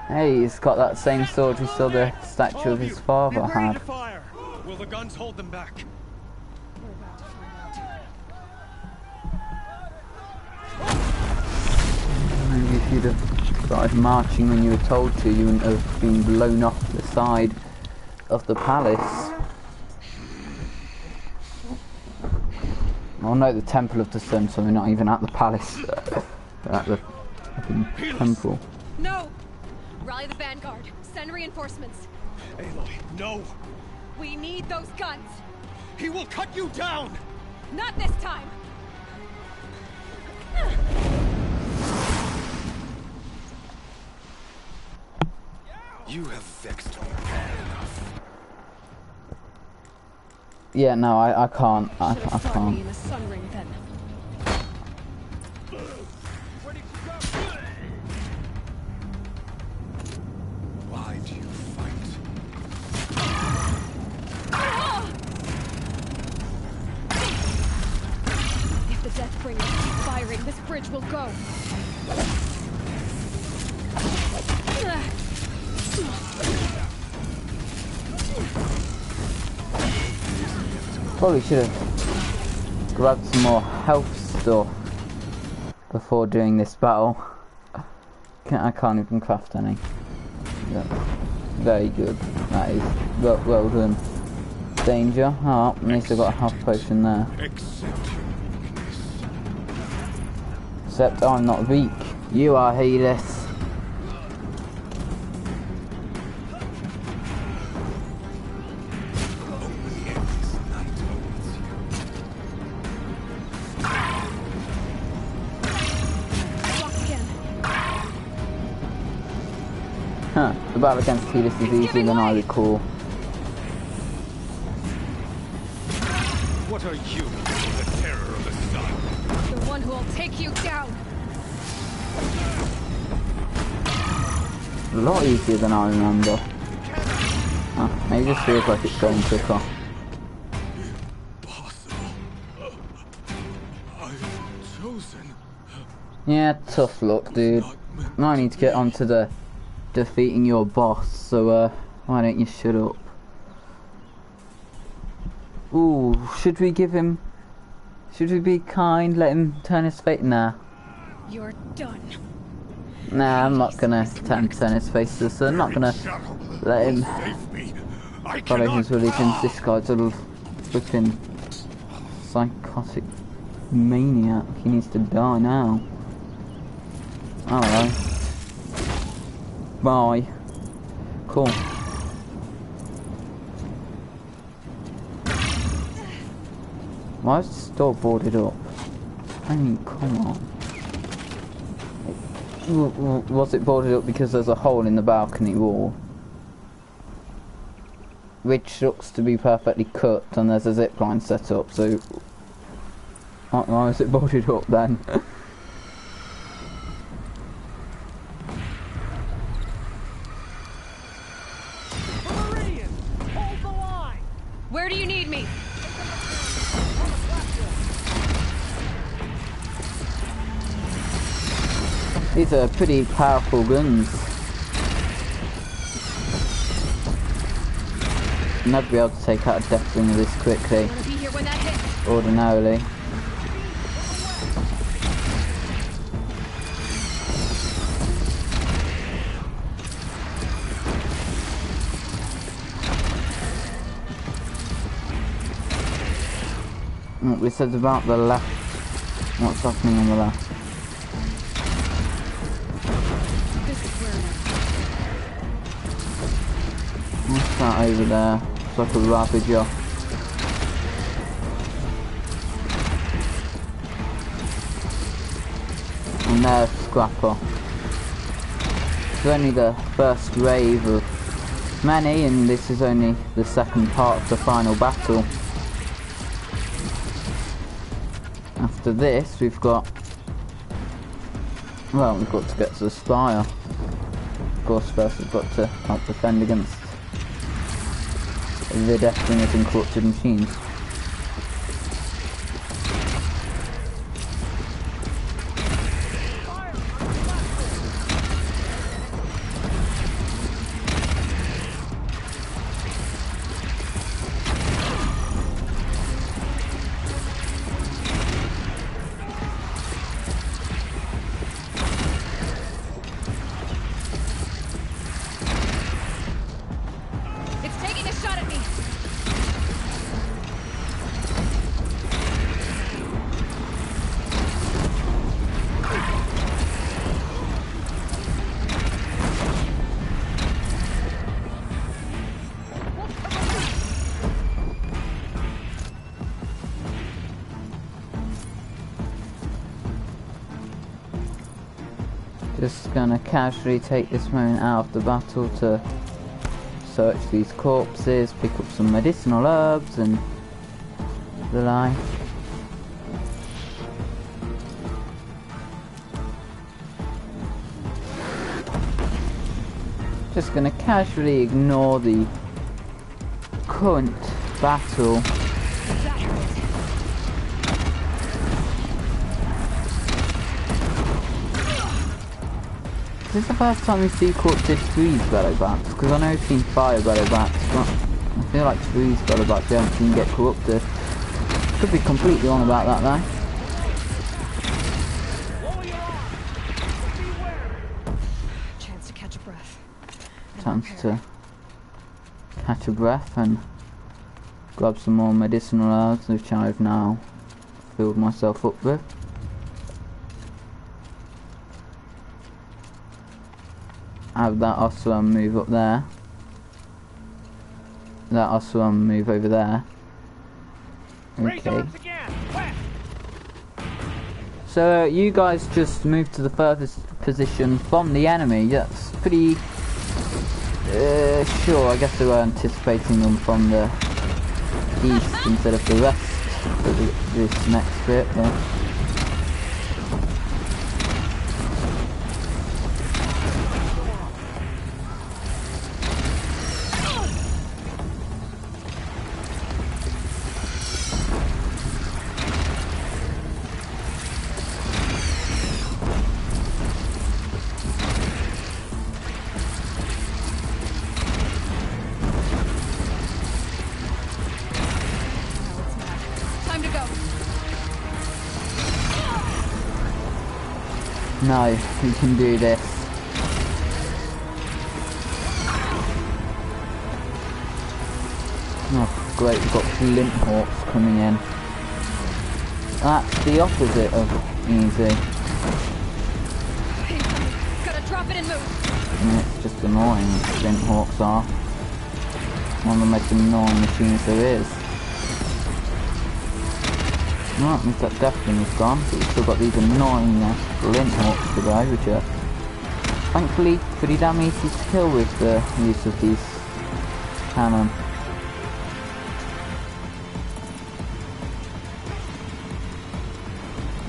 [SPEAKER 1] Hey, he's got that same sword we saw the statue of his father
[SPEAKER 6] Be ready
[SPEAKER 1] had.
[SPEAKER 6] to fire. Will the guns hold them back?
[SPEAKER 2] We're about to find out.
[SPEAKER 1] Maybe if you'd have started marching when you were told to, you wouldn't have been blown off the side of the palace. Oh no, the Temple of the Sun, so we're not even at the palace. We're at the temple.
[SPEAKER 2] No! Rally the vanguard. Send reinforcements.
[SPEAKER 6] Aloy, no!
[SPEAKER 2] We need those guns!
[SPEAKER 6] He will cut you down!
[SPEAKER 2] Not this time!
[SPEAKER 6] You have vexed me bad enough.
[SPEAKER 1] Yeah, no, I can't. I
[SPEAKER 2] Fought me
[SPEAKER 1] can't.
[SPEAKER 2] in the sun ring then.
[SPEAKER 6] Why do you fight?
[SPEAKER 2] If the Deathbringers keep firing, this bridge will go.
[SPEAKER 1] Probably should have grabbed some more health stuff before doing this battle. I can't even craft any. Yeah. Very good. That is well done. Danger. Oh, at least I got a health potion there. Except I'm not weak. You are, Helis. Huh, the battle against Helis is easier than I recall.
[SPEAKER 6] What are you, the terror of the sun?
[SPEAKER 2] The one who will take you down!
[SPEAKER 1] A lot easier than I remember. Oh, maybe it just feels like it's going quicker.
[SPEAKER 6] I've chosen.
[SPEAKER 1] Yeah, tough luck, dude. I need to get onto the defeating your boss, so why don't you shut up? Ooh, should we give him... Should we be kind, let him turn his face? Nah.
[SPEAKER 2] You're done.
[SPEAKER 1] Nah, I'm not gonna turn his face to the sun. I'm not gonna let him follow his religion. This guy's a little freaking psychotic maniac. He needs to die now. Alright. Bye. Cool. Why is the store boarded up? I mean, come on. Was it boarded up because there's a hole in the balcony wall? Which looks to be perfectly cut, and there's a zip line set up, so... Why is it boarded up then?
[SPEAKER 2] Where do you need me?
[SPEAKER 1] These are pretty powerful guns. Never be able to take out a Deathbringer this quickly.
[SPEAKER 2] Be here when that hits.
[SPEAKER 1] Ordinarily. What we said about the left. What's happening on the left? What's that over there? It's like a Ravager. And there's Scrapper. It's only the first wave of many, and this is only the second part of the final battle. After this, we've got to get to the Spire. Of course, first we've got to help defend against the Death Bringers and corrupted machines. Just gonna casually take this moment out of the battle to search these corpses, pick up some medicinal herbs and the like. Just gonna casually ignore the current battle. Is this the first time we see corpses freeze Bellowbats? Because I know we've seen fire Bellowbats, but I feel like freeze Bellowbats we haven't seen get corrupted. Could be completely wrong about that though.
[SPEAKER 2] Chance to catch a breath.
[SPEAKER 1] Chance to catch a breath and grab some more medicinal herbs, which I've now filled myself up with. Have that Osram move up there. That Osram move over there. Okay. So you guys just moved to the furthest position from the enemy. That's pretty sure. I guess they were anticipating them from the east instead of the west for this next bit. But no, we can do this. Oh great, we've got Flint Hawks coming in. That's the opposite of easy.
[SPEAKER 2] Gotta drop it and move.
[SPEAKER 1] And it's just annoying, Flint Hawks are. One of the most annoying machines there is. Right, means that Deathwing is gone, but we've still got these annoying Flint Hawks to go, which are thankfully pretty damn easy to kill with the use of these cannon.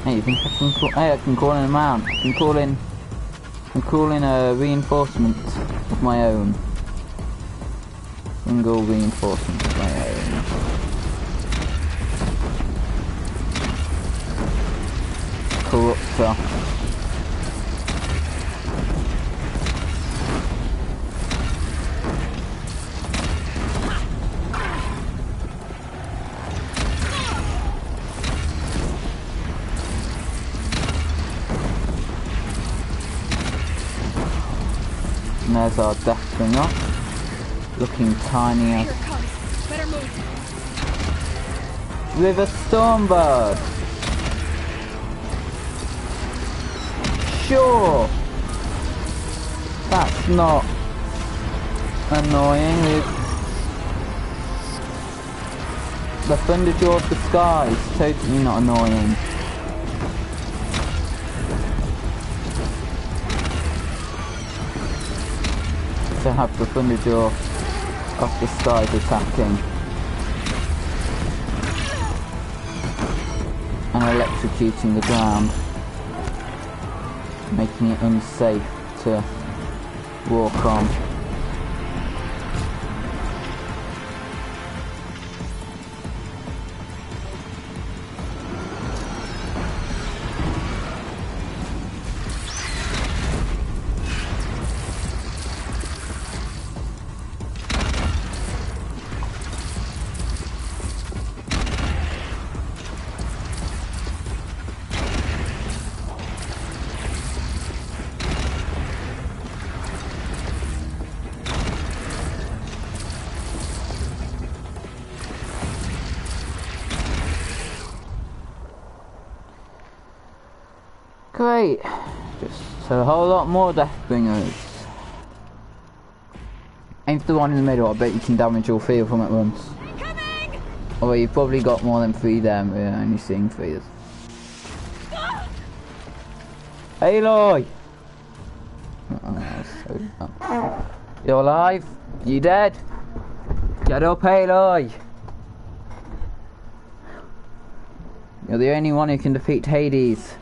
[SPEAKER 1] Hey, you think I can call? Hey, I can call in a mount. I can call in a reinforcement of my own. Single reinforcement of my own. Corruptor. And there's our Deathbringer, looking tiny as.
[SPEAKER 2] Here it comes. Better move.
[SPEAKER 1] with a Stormbird. Sure. That's not annoying. The Thunderjaw of the sky is totally not annoying. To have the Thunderjaw of the skies attacking and electrocuting the ground, making it unsafe to walk on. Great, just a whole lot more Deathbringers. Aim for the one in the middle, I bet you can damage all 3 of them at once. Coming! Although you've probably got more than 3 there, but we're only seeing 3. Aloy! You're alive? You dead? Get up, Aloy! You're the only one who can defeat Hades.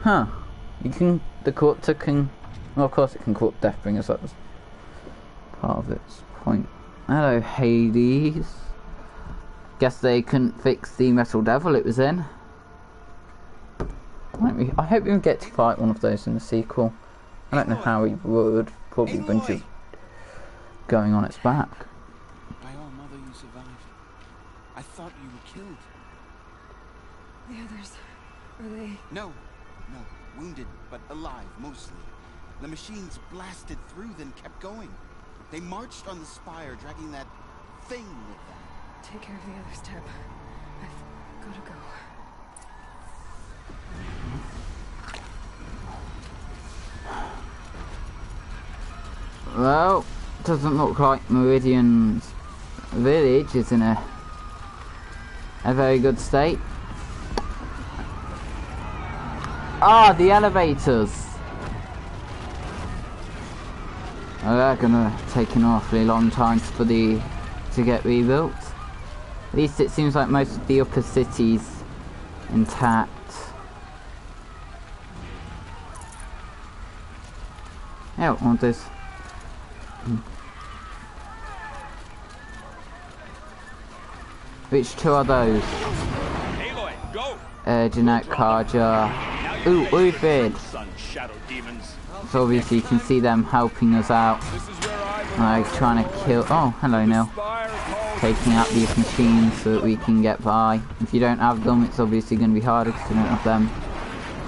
[SPEAKER 1] Huh. You can... The Corruptor can... Well, of course it can corrupt Deathbringers, that was part of its point. Hello, Hades. Guess they couldn't fix the Metal Devil it was in. I hope we get to fight one of those in the sequel. I don't know how we would. Probably a bunch of going on its back.
[SPEAKER 16] By all mother, you survived. I thought you were killed.
[SPEAKER 2] The others... Are they...
[SPEAKER 16] No. Wounded, but alive, mostly. The machines blasted through, then kept going. They marched on the spire, dragging that thing with them.
[SPEAKER 2] Take care of the others, Teb. I've gotta go.
[SPEAKER 1] Well, doesn't look like Meridian's village is in a very good state. Ah, the elevators! Oh, they're gonna take an awfully long time to get rebuilt. At least it seems like most of the upper city's intact. Yeah, I want this. Which 2 are those?
[SPEAKER 16] Aloy, go!
[SPEAKER 1] Jeanette Karja. Ooh, Uthid. So obviously you can see them helping us out. Like trying to kill... Oh, hello Neil. Taking out these machines so that we can get by. If you don't have them, it's obviously going to be harder because you don't have them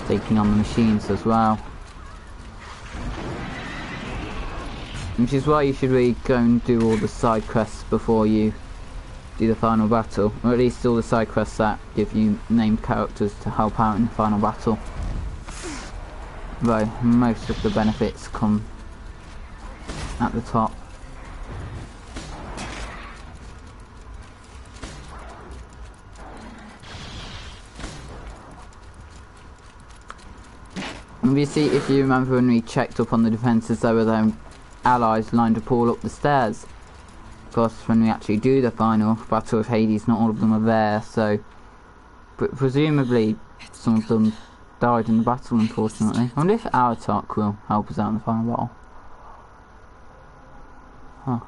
[SPEAKER 1] taking on the machines as well. Which is why you should really go and do all the side quests before you do the final battle. Or at least all the side quests that give you named characters to help out in the final battle. Though most of the benefits come at the top. Obviously, if you remember when we checked up on the defences, there were them allies lined up all up the stairs. Of course, when we actually do the final battle of Hades, not all of them are there, so... But presumably, some of them died in the battle, unfortunately. I wonder if our talk will help us out in the final battle. Huh.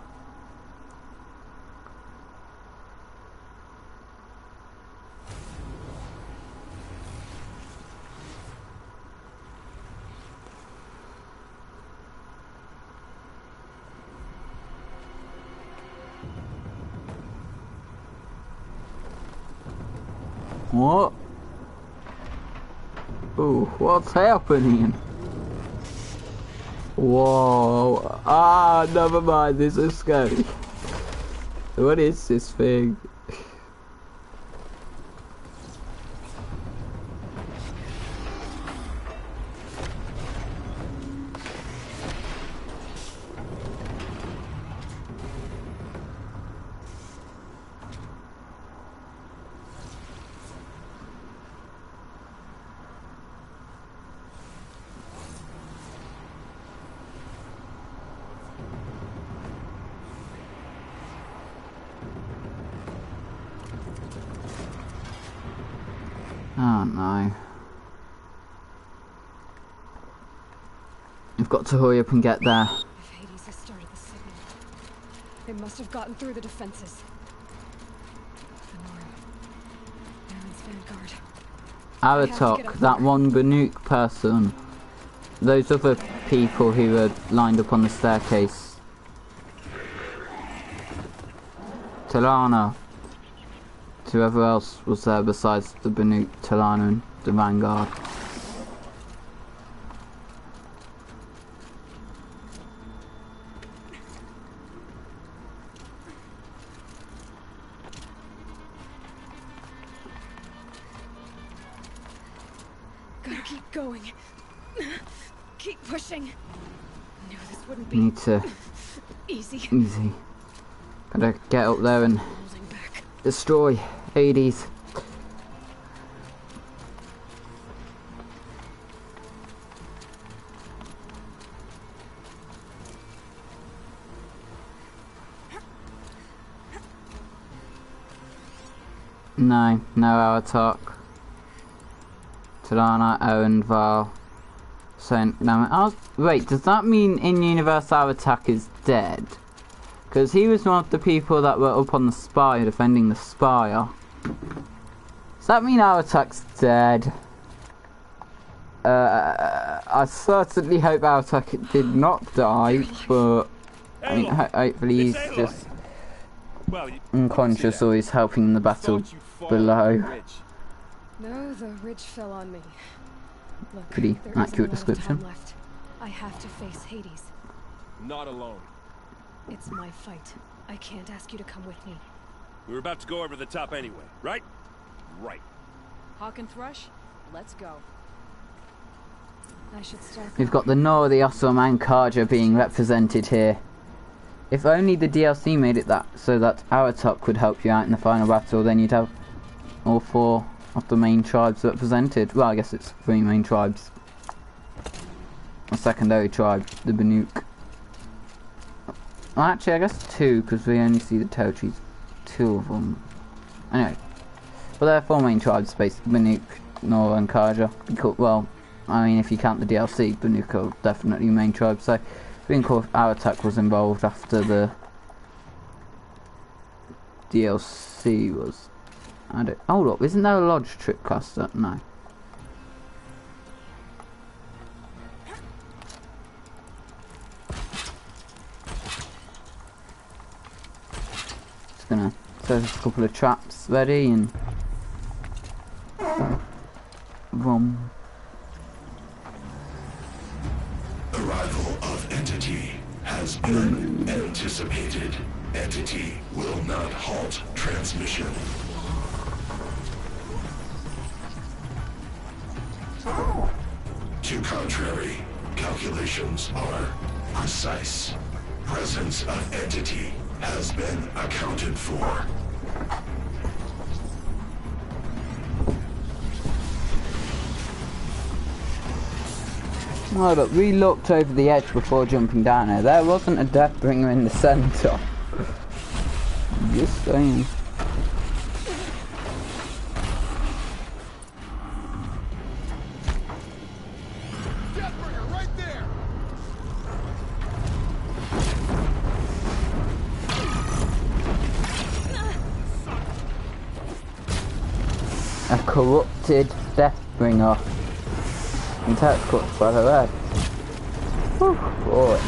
[SPEAKER 1] What? Ooh, what's happening? Whoa. Ah, never mind, this is scary. What is this thing? No. We've got to hurry up and get there.
[SPEAKER 2] If Hades has started the signal, they must have gotten through the defenses. Vanguard.
[SPEAKER 1] Aratok, that one Banuk person. Those other people who were lined up on the staircase. Talana. Whoever else was there besides the Banuk, Talana and the Vanguard.
[SPEAKER 2] Gotta keep going. Keep pushing. Knew this wouldn't be
[SPEAKER 1] Need to
[SPEAKER 2] easy.
[SPEAKER 1] Gotta get up there and destroy Hades. No Aratok. Talana, Owen, Val. So, no, wait, does that mean in-universe Aratak is dead? Because he was one of the people that were up on the spire, defending the spire. Does that mean Aratak's dead? I certainly hope Aratak did not die, but I mean, hopefully he's just unconscious or he's helping in the battle below.
[SPEAKER 2] No, the ridge fell on me. Look,
[SPEAKER 1] Pretty
[SPEAKER 2] there
[SPEAKER 1] accurate
[SPEAKER 2] isn't a lot of
[SPEAKER 1] description.
[SPEAKER 2] time left. I have to face Hades.
[SPEAKER 7] Not alone.
[SPEAKER 2] It's my fight. I can't ask you to come with me.
[SPEAKER 21] We were about to go over the top anyway, right? Right.
[SPEAKER 11] Hawk and Thrush, let's go.
[SPEAKER 2] I should start.
[SPEAKER 1] We've got the Nora, the Osram and Karja being represented here. If only the DLC made it that so that Aratok could help you out in the final battle, then you'd have all 4 of the main tribes represented. Well, I guess it's 3 main tribes. A secondary tribe, the Banuk. Well, actually, I guess 2, because we only see the territories. 2 of them. Anyway. But there are 4 main tribes, basically. Banuk, Nora and Karja. Well, I mean, if you count the DLC, Banuk are definitely main tribes. So, being called Aratak was involved after the DLC was added. Hold up, isn't there a lodge trip caster? No. Just gonna set a couple of traps ready and boom.
[SPEAKER 8] Arrival of Entity has been anticipated. Entity will not halt transmission. To contrary, calculations are precise. Presence of Entity has been accounted for.
[SPEAKER 1] Hold up, we looked over the edge before jumping down here. There wasn't a Deathbringer in the centre. Just saying.
[SPEAKER 8] Deathbringer right there!
[SPEAKER 1] A corrupted Deathbringer. And that's cut by the red. Whew, boy.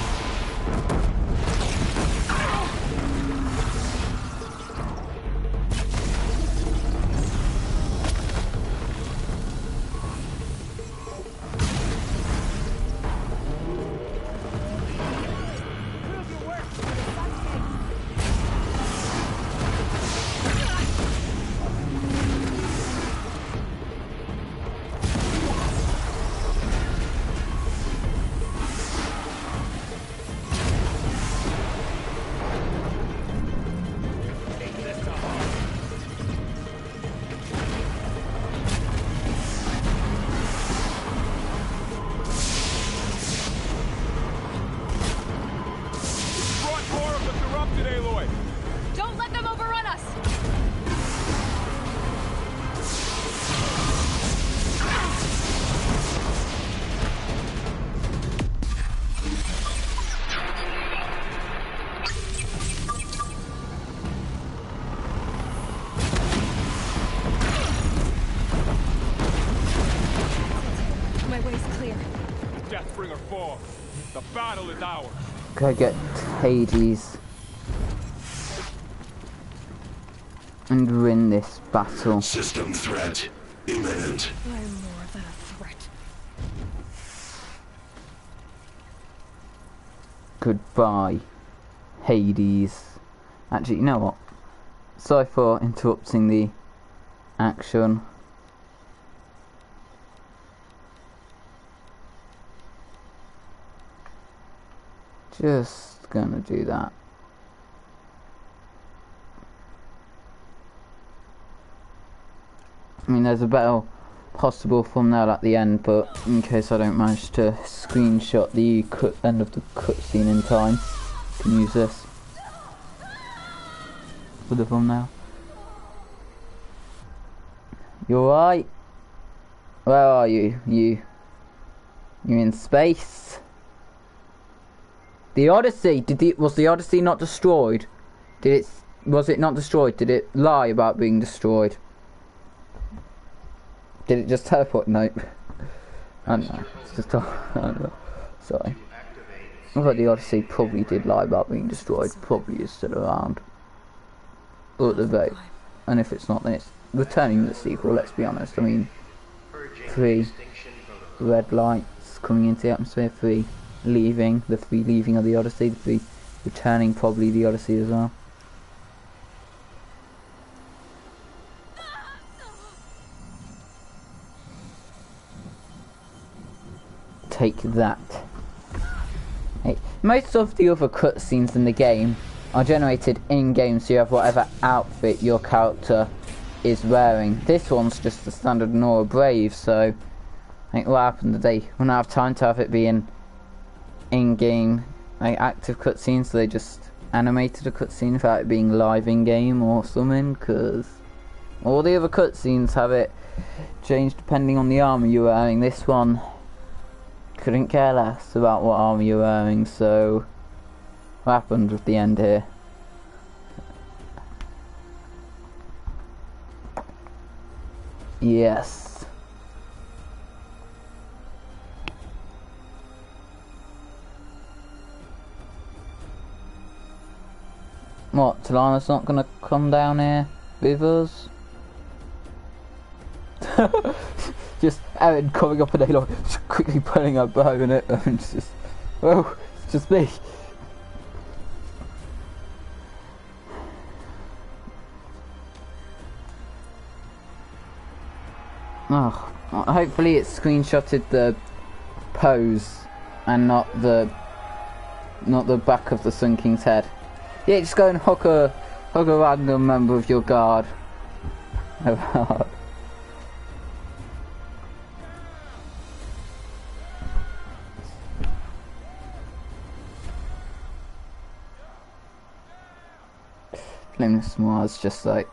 [SPEAKER 12] Aloy!
[SPEAKER 11] Don't let them overrun us!
[SPEAKER 12] The battle is ours.
[SPEAKER 1] Go get Hades and win this battle.
[SPEAKER 8] System threat imminent.
[SPEAKER 2] I'm more than a threat.
[SPEAKER 1] Goodbye, Hades. Actually, you know what? Sorry for interrupting the action. Just gonna do that. I mean, there's a better possible thumbnail at the end, but in case I don't manage to screenshot the end of the cutscene in time, I can use this for the thumbnail. You alright? Where are you? You're in space? The Odyssey, was the Odyssey not destroyed? Was it not destroyed? Did it lie about being destroyed? Did it just teleport? Nope. I don't know. It's just I don't know. Sorry. I thought the Odyssey probably did lie about being destroyed. Probably is still around. Or at the very. And if it's not, then it's returning the sequel, let's be honest. I mean, 3 red lights coming into the atmosphere, 3 leaving, the 3 leaving of the Odyssey, the 3 returning probably the Odyssey as well. Take that. Hey, most of the other cutscenes in the game are generated in-game, so you have whatever outfit your character is wearing. This one's just the standard Nora Brave, so I think what happened today, we don't have time to have it be in-game like active cutscenes, so they just animated a cutscene without it being live in-game or something, because all the other cutscenes have it changed depending on the armor you're wearing. This one couldn't care less about what armor you're wearing, so what happened with the end here? Yes. What, Talana's not gonna come down here with us? Just Erin coming up and Aloy quickly pulling her bow in it, and it's just, well, it's just me. Oh, hopefully it screenshotted the pose and not the back of the Sun King's head. Yeah, just go and hug a random member of your guard. Flameless Mars just like.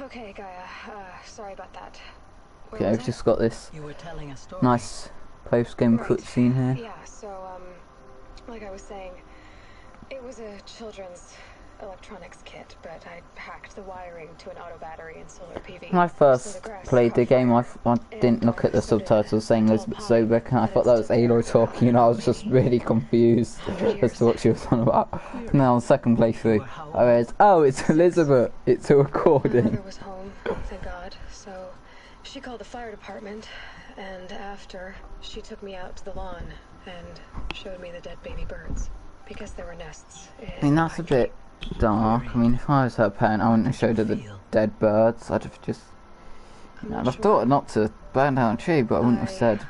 [SPEAKER 2] Okay, Gaia. Sorry about that.
[SPEAKER 1] Okay, I've just got this nice post-game cutscene here.
[SPEAKER 2] Yeah, so, like I was saying, it was a children's electronics kit, but I hacked the wiring to an auto battery and solar PV.
[SPEAKER 1] When I first played the game, I didn't look at the subtitles saying Elizabeth Sobek, and I thought that was Aloy talking, and I was just really confused as to what she was on about. And then on the second playthrough, I realized, oh, it's Elizabeth, it's a recording.
[SPEAKER 2] My mother was home, thank God, so she called the fire department, and after, she took me out to the lawn and showed me the dead baby birds, because there were nests.
[SPEAKER 1] I mean, that's a bit dark. I mean, if I was her parent, I wouldn't have showed her the dead birds. I'd have just, I'd have thought not to burn down a tree, but I wouldn't have said,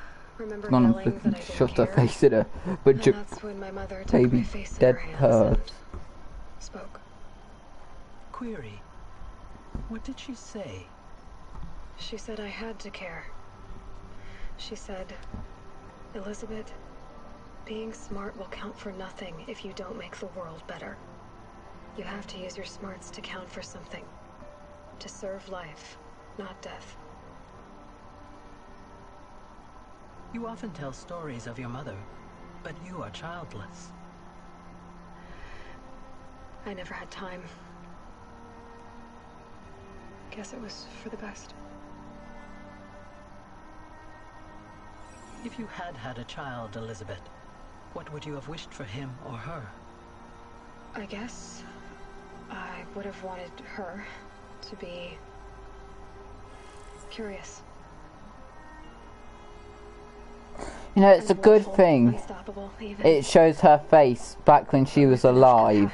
[SPEAKER 1] gone and shoved her face in her. But baby dead birds.
[SPEAKER 2] Spoke.
[SPEAKER 10] Query. What did she say?
[SPEAKER 2] She said I had to care. She said, Elizabeth, being smart will count for nothing if you don't make the world better. You have to use your smarts to count for something. To serve life, not death.
[SPEAKER 10] You often tell stories of your mother, but you are childless.
[SPEAKER 2] I never had time. Guess it was for the best.
[SPEAKER 10] If you had had a child, Elizabeth, what would you have wished for him or her?
[SPEAKER 2] I guess I would have wanted her to be curious.
[SPEAKER 1] You know, it's a good thing it shows her face back when she was alive,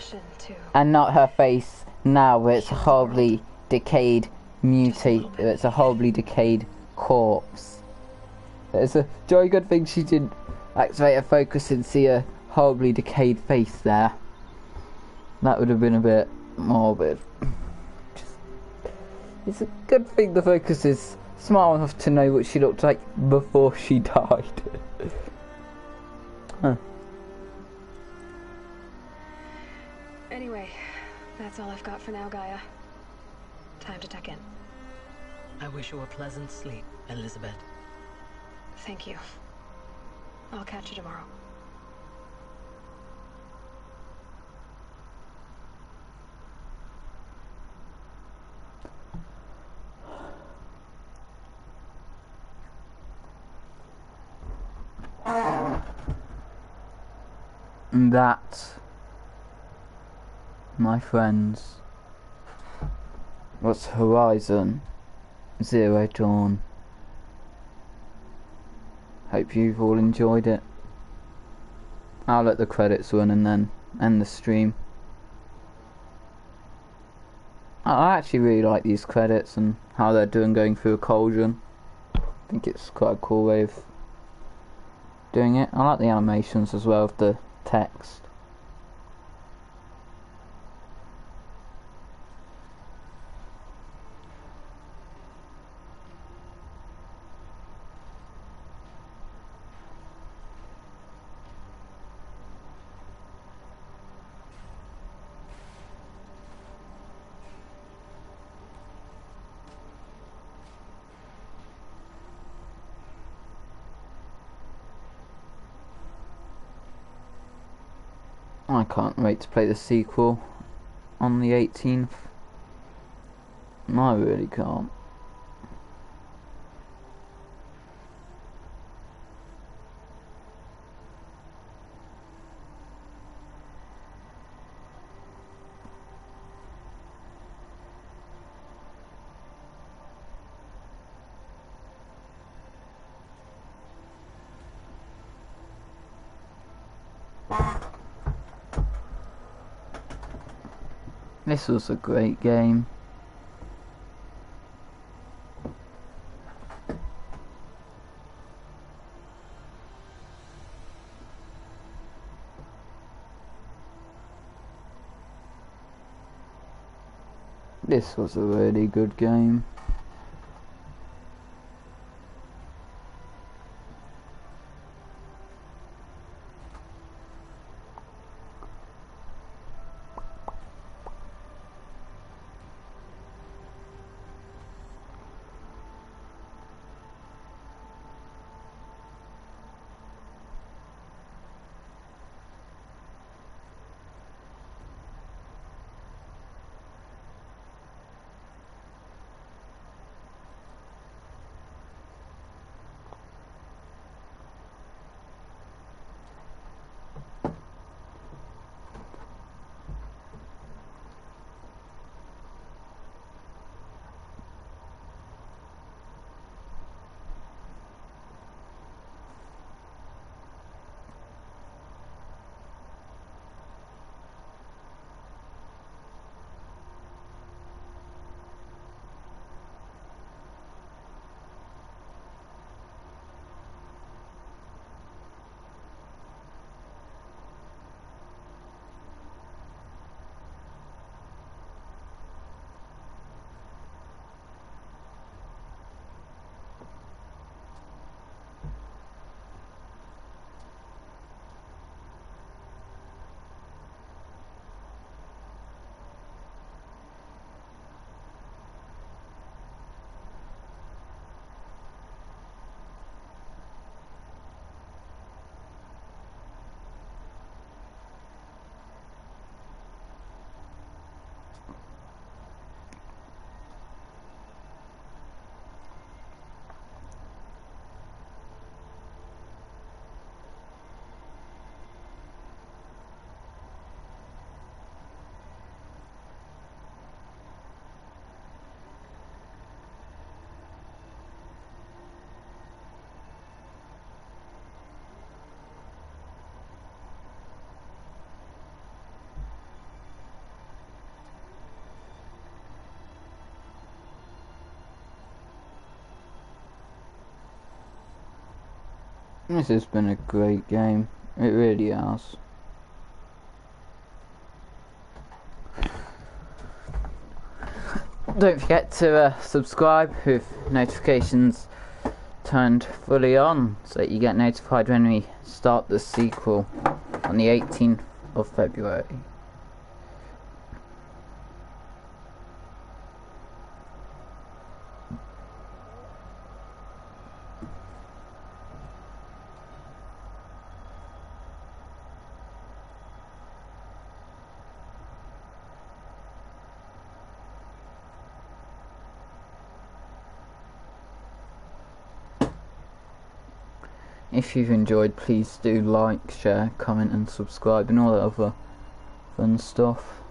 [SPEAKER 1] and not her face now where it's a horribly decayed it's a horribly decayed corpse. It's a very good thing she didn't activate her focus and see a horribly decayed face there. That would have been a bit morbid. It's a good thing the focus is smart enough to know what she looked like before she died. Huh.
[SPEAKER 2] Anyway, that's all I've got for now, Gaia. Time to tuck in.
[SPEAKER 10] I wish you a pleasant sleep, Elizabeth.
[SPEAKER 2] Thank you. I'll catch you tomorrow.
[SPEAKER 1] And that, my friends, was Horizon Zero Dawn. Hope you've all enjoyed it. I'll let the credits run and then end the stream. I actually really like these credits and how they're doing going through a cauldron. I think it's quite a cool way of doing it. I like the animations as well of the text. I can't wait to play the sequel on the 18th. I really can't. This was a great game. This was a really good game. This has been a great game. It really has. Don't forget to subscribe with notifications turned fully on so that you get notified when we start the sequel on the 18th of February. If you've enjoyed, please do like, share, comment and subscribe and all that other fun stuff.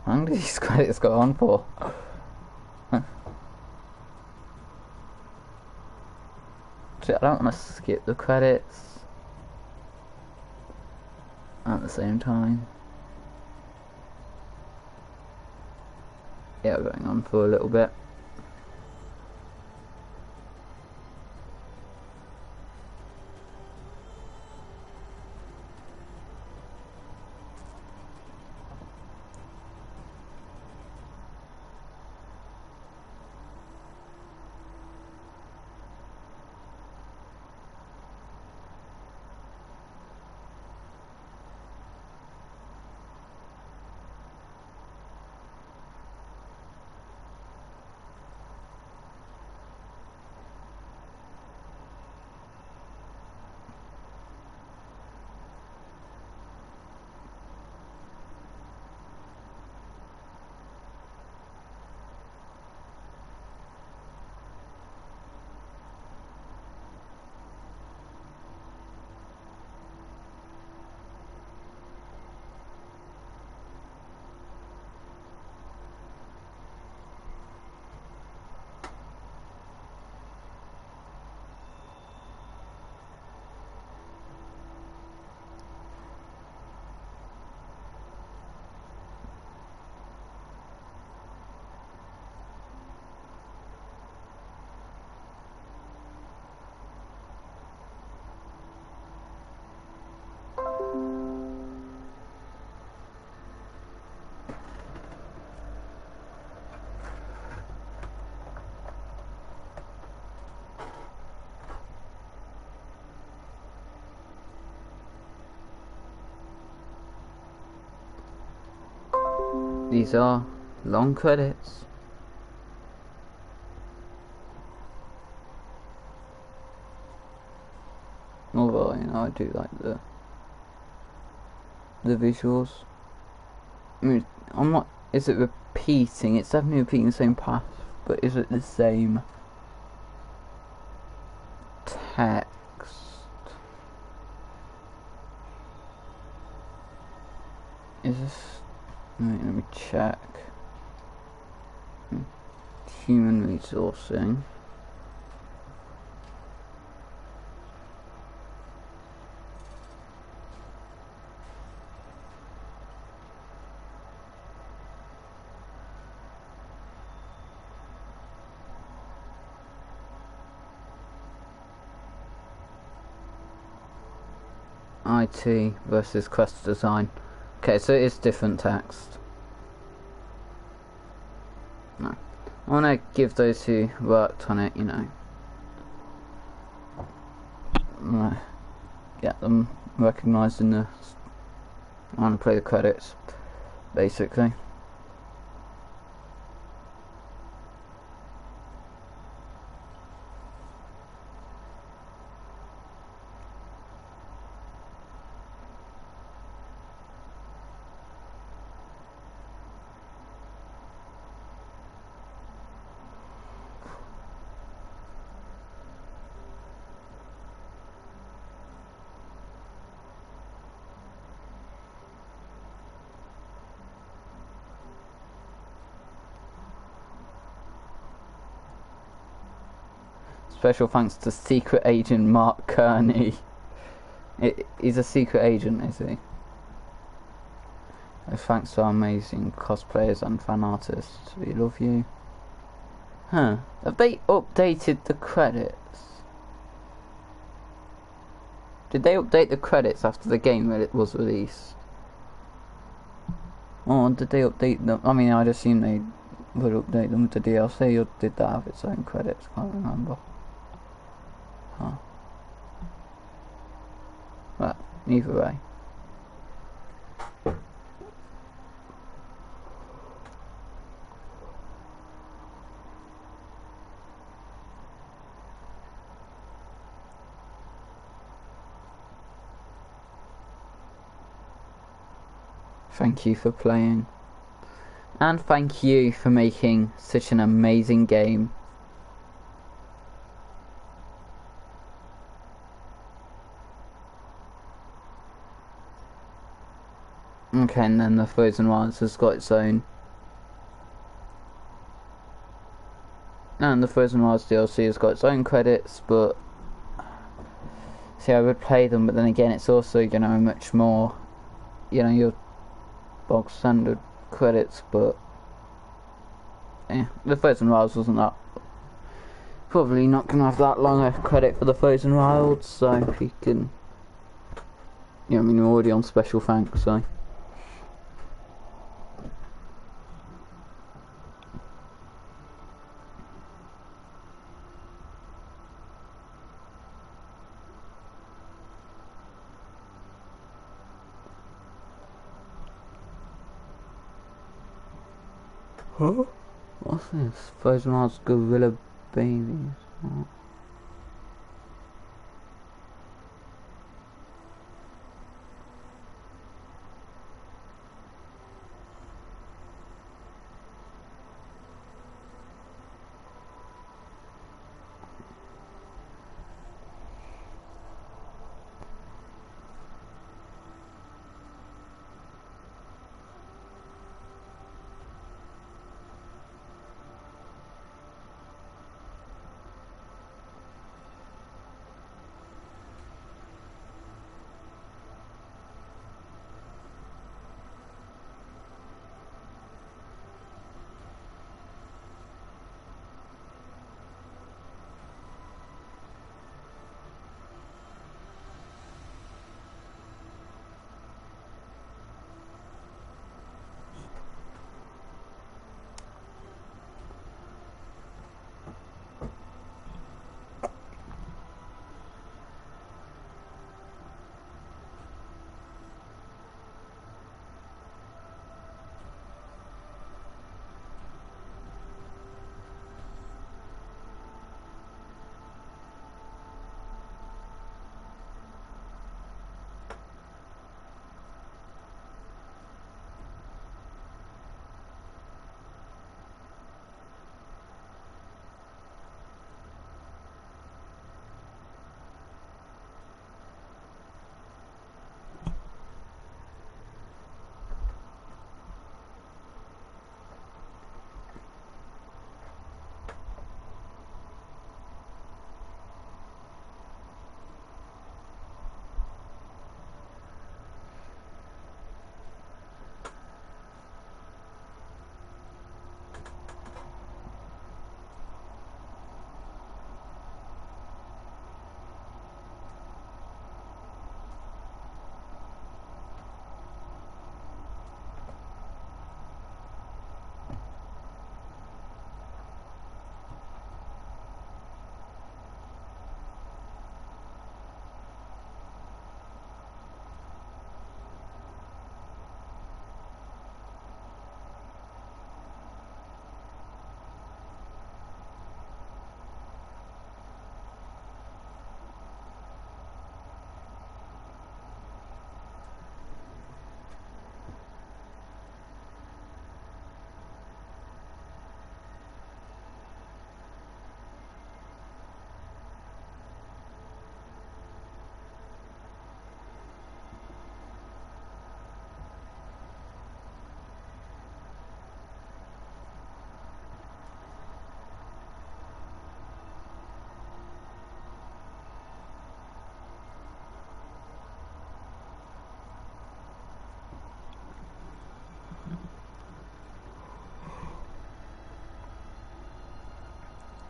[SPEAKER 1] How long did these credits go on for? I don't want to skip the credits at the same time. Yeah, we're going on for a little bit. These are long credits. Although, you know, I do like the visuals. I mean, I'm not. Is it repeating? It's definitely repeating the same path, but is it the same text? Is this? Wait, let me check. Human resourcing. IT versus quest design. Okay, so it is different text. No. I want to give those who worked on it, you know, get them recognised in the... I want to play the credits, basically. Special thanks to Secret Agent Mark Kearney. He's a secret agent, is he? Thanks to our amazing cosplayers and fan artists. We love you. Huh. Have they updated the credits? Did they update the credits after the game was released? Or did they update them? I mean, I'd assume they would update them with the DLC, or did that have its own credits? Can't remember. Huh. Well, either way. Thank you for playing. And thank you for making such an amazing game. Okay, and then the Frozen Wilds has got its own. And the Frozen Wilds DLC has got its own credits, but see, I would play them, but then again, it's also, you know, much more, you know, your bog standard credits, but yeah, the Frozen Wilds wasn't that, probably not going to have that long a credit for the Frozen Wilds, so if you can, you know, I mean, you're already on special thanks, so. Huh? What's this? Frozen Wilds Guerrilla Babies. Oh.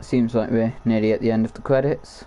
[SPEAKER 1] Seems like we're nearly at the end of the credits.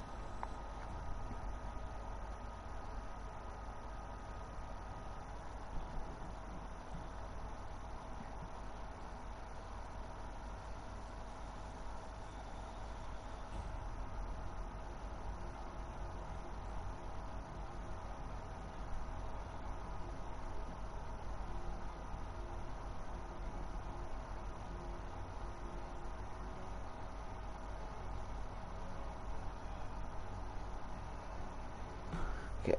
[SPEAKER 1] Okay.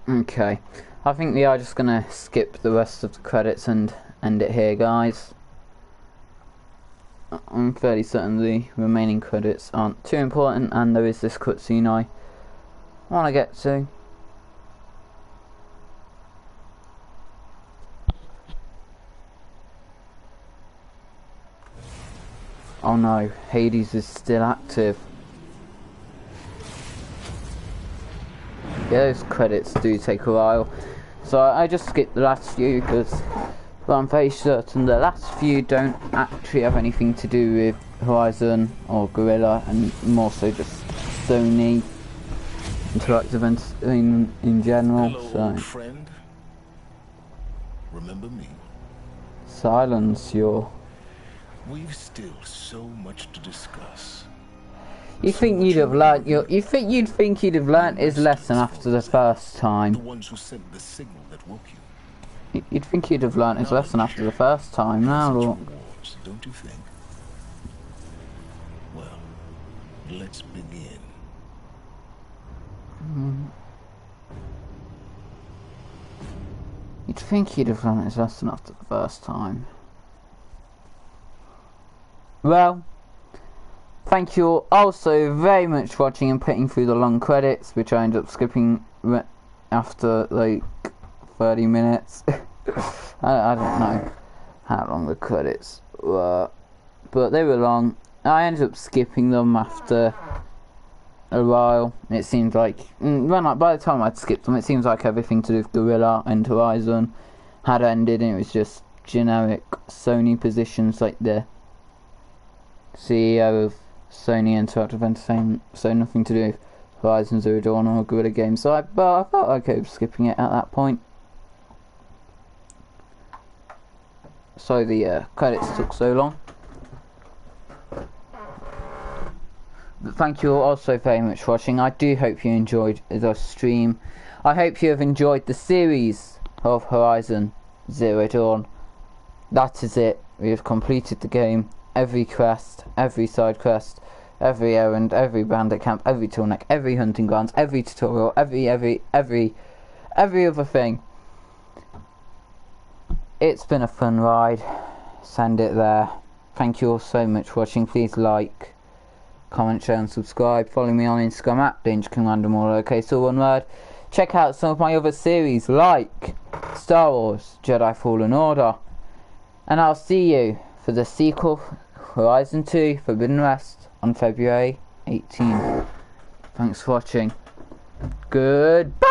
[SPEAKER 1] Okay, I think we are just gonna skip the rest of the credits and end it here, guys. I'm fairly certain the remaining credits aren't too important, and there is this cutscene I want to get to. Oh no, Hades is still active. Yeah, those credits do take a while, so I just skipped the last few because I'm very certain the last few don't actually have anything to do with Horizon or Guerrilla, and more so just Sony Interactive Entertainment in general.
[SPEAKER 8] Hello,
[SPEAKER 1] So
[SPEAKER 8] old friend. Remember me?
[SPEAKER 1] silence your.
[SPEAKER 8] We've still so much to discuss.
[SPEAKER 1] You think you'd have learnt your? You'd think you'd have learnt his lesson after the first time.
[SPEAKER 8] The ones who sent the signal that woke you.
[SPEAKER 1] You'd think he'd have learnt his lesson after the first time. Now look.
[SPEAKER 8] Rewards, don't you think? Well, let's begin.
[SPEAKER 1] You'd think he'd have learnt his lesson after the first time. Well, thank you all so very much for watching and putting through the long credits, which I ended up skipping after like 30 minutes. I don't know how long the credits were, but they were long. I ended up skipping them after a while. It seemed like by the time I'd skipped them, it seems like everything to do with Guerrilla and Horizon had ended, and it was just generic Sony positions like the CEO of Sony Interactive Entertainment, so nothing to do with Horizon Zero Dawn or Guerrilla Games. So I felt okay with skipping it at that point. So the credits took so long. But thank you all so very much for watching. I do hope you enjoyed the stream. I hope you have enjoyed the series of Horizon Zero Dawn. That is it. We have completed the game. Every quest, every side quest, every errand, every bandit camp, every toolneck, every hunting grounds, every tutorial, every other thing. It's been a fun ride. Send it there. Thank you all so much for watching. Please like, comment, share and subscribe. Follow me on Instagram at DangerKingRandom, all lowercase, all one word. Check out some of my other series like Star Wars Jedi Fallen Order. And I'll see you for the sequel, Horizon 2 Forbidden West, on February 18th. Thanks for watching. Goodbye.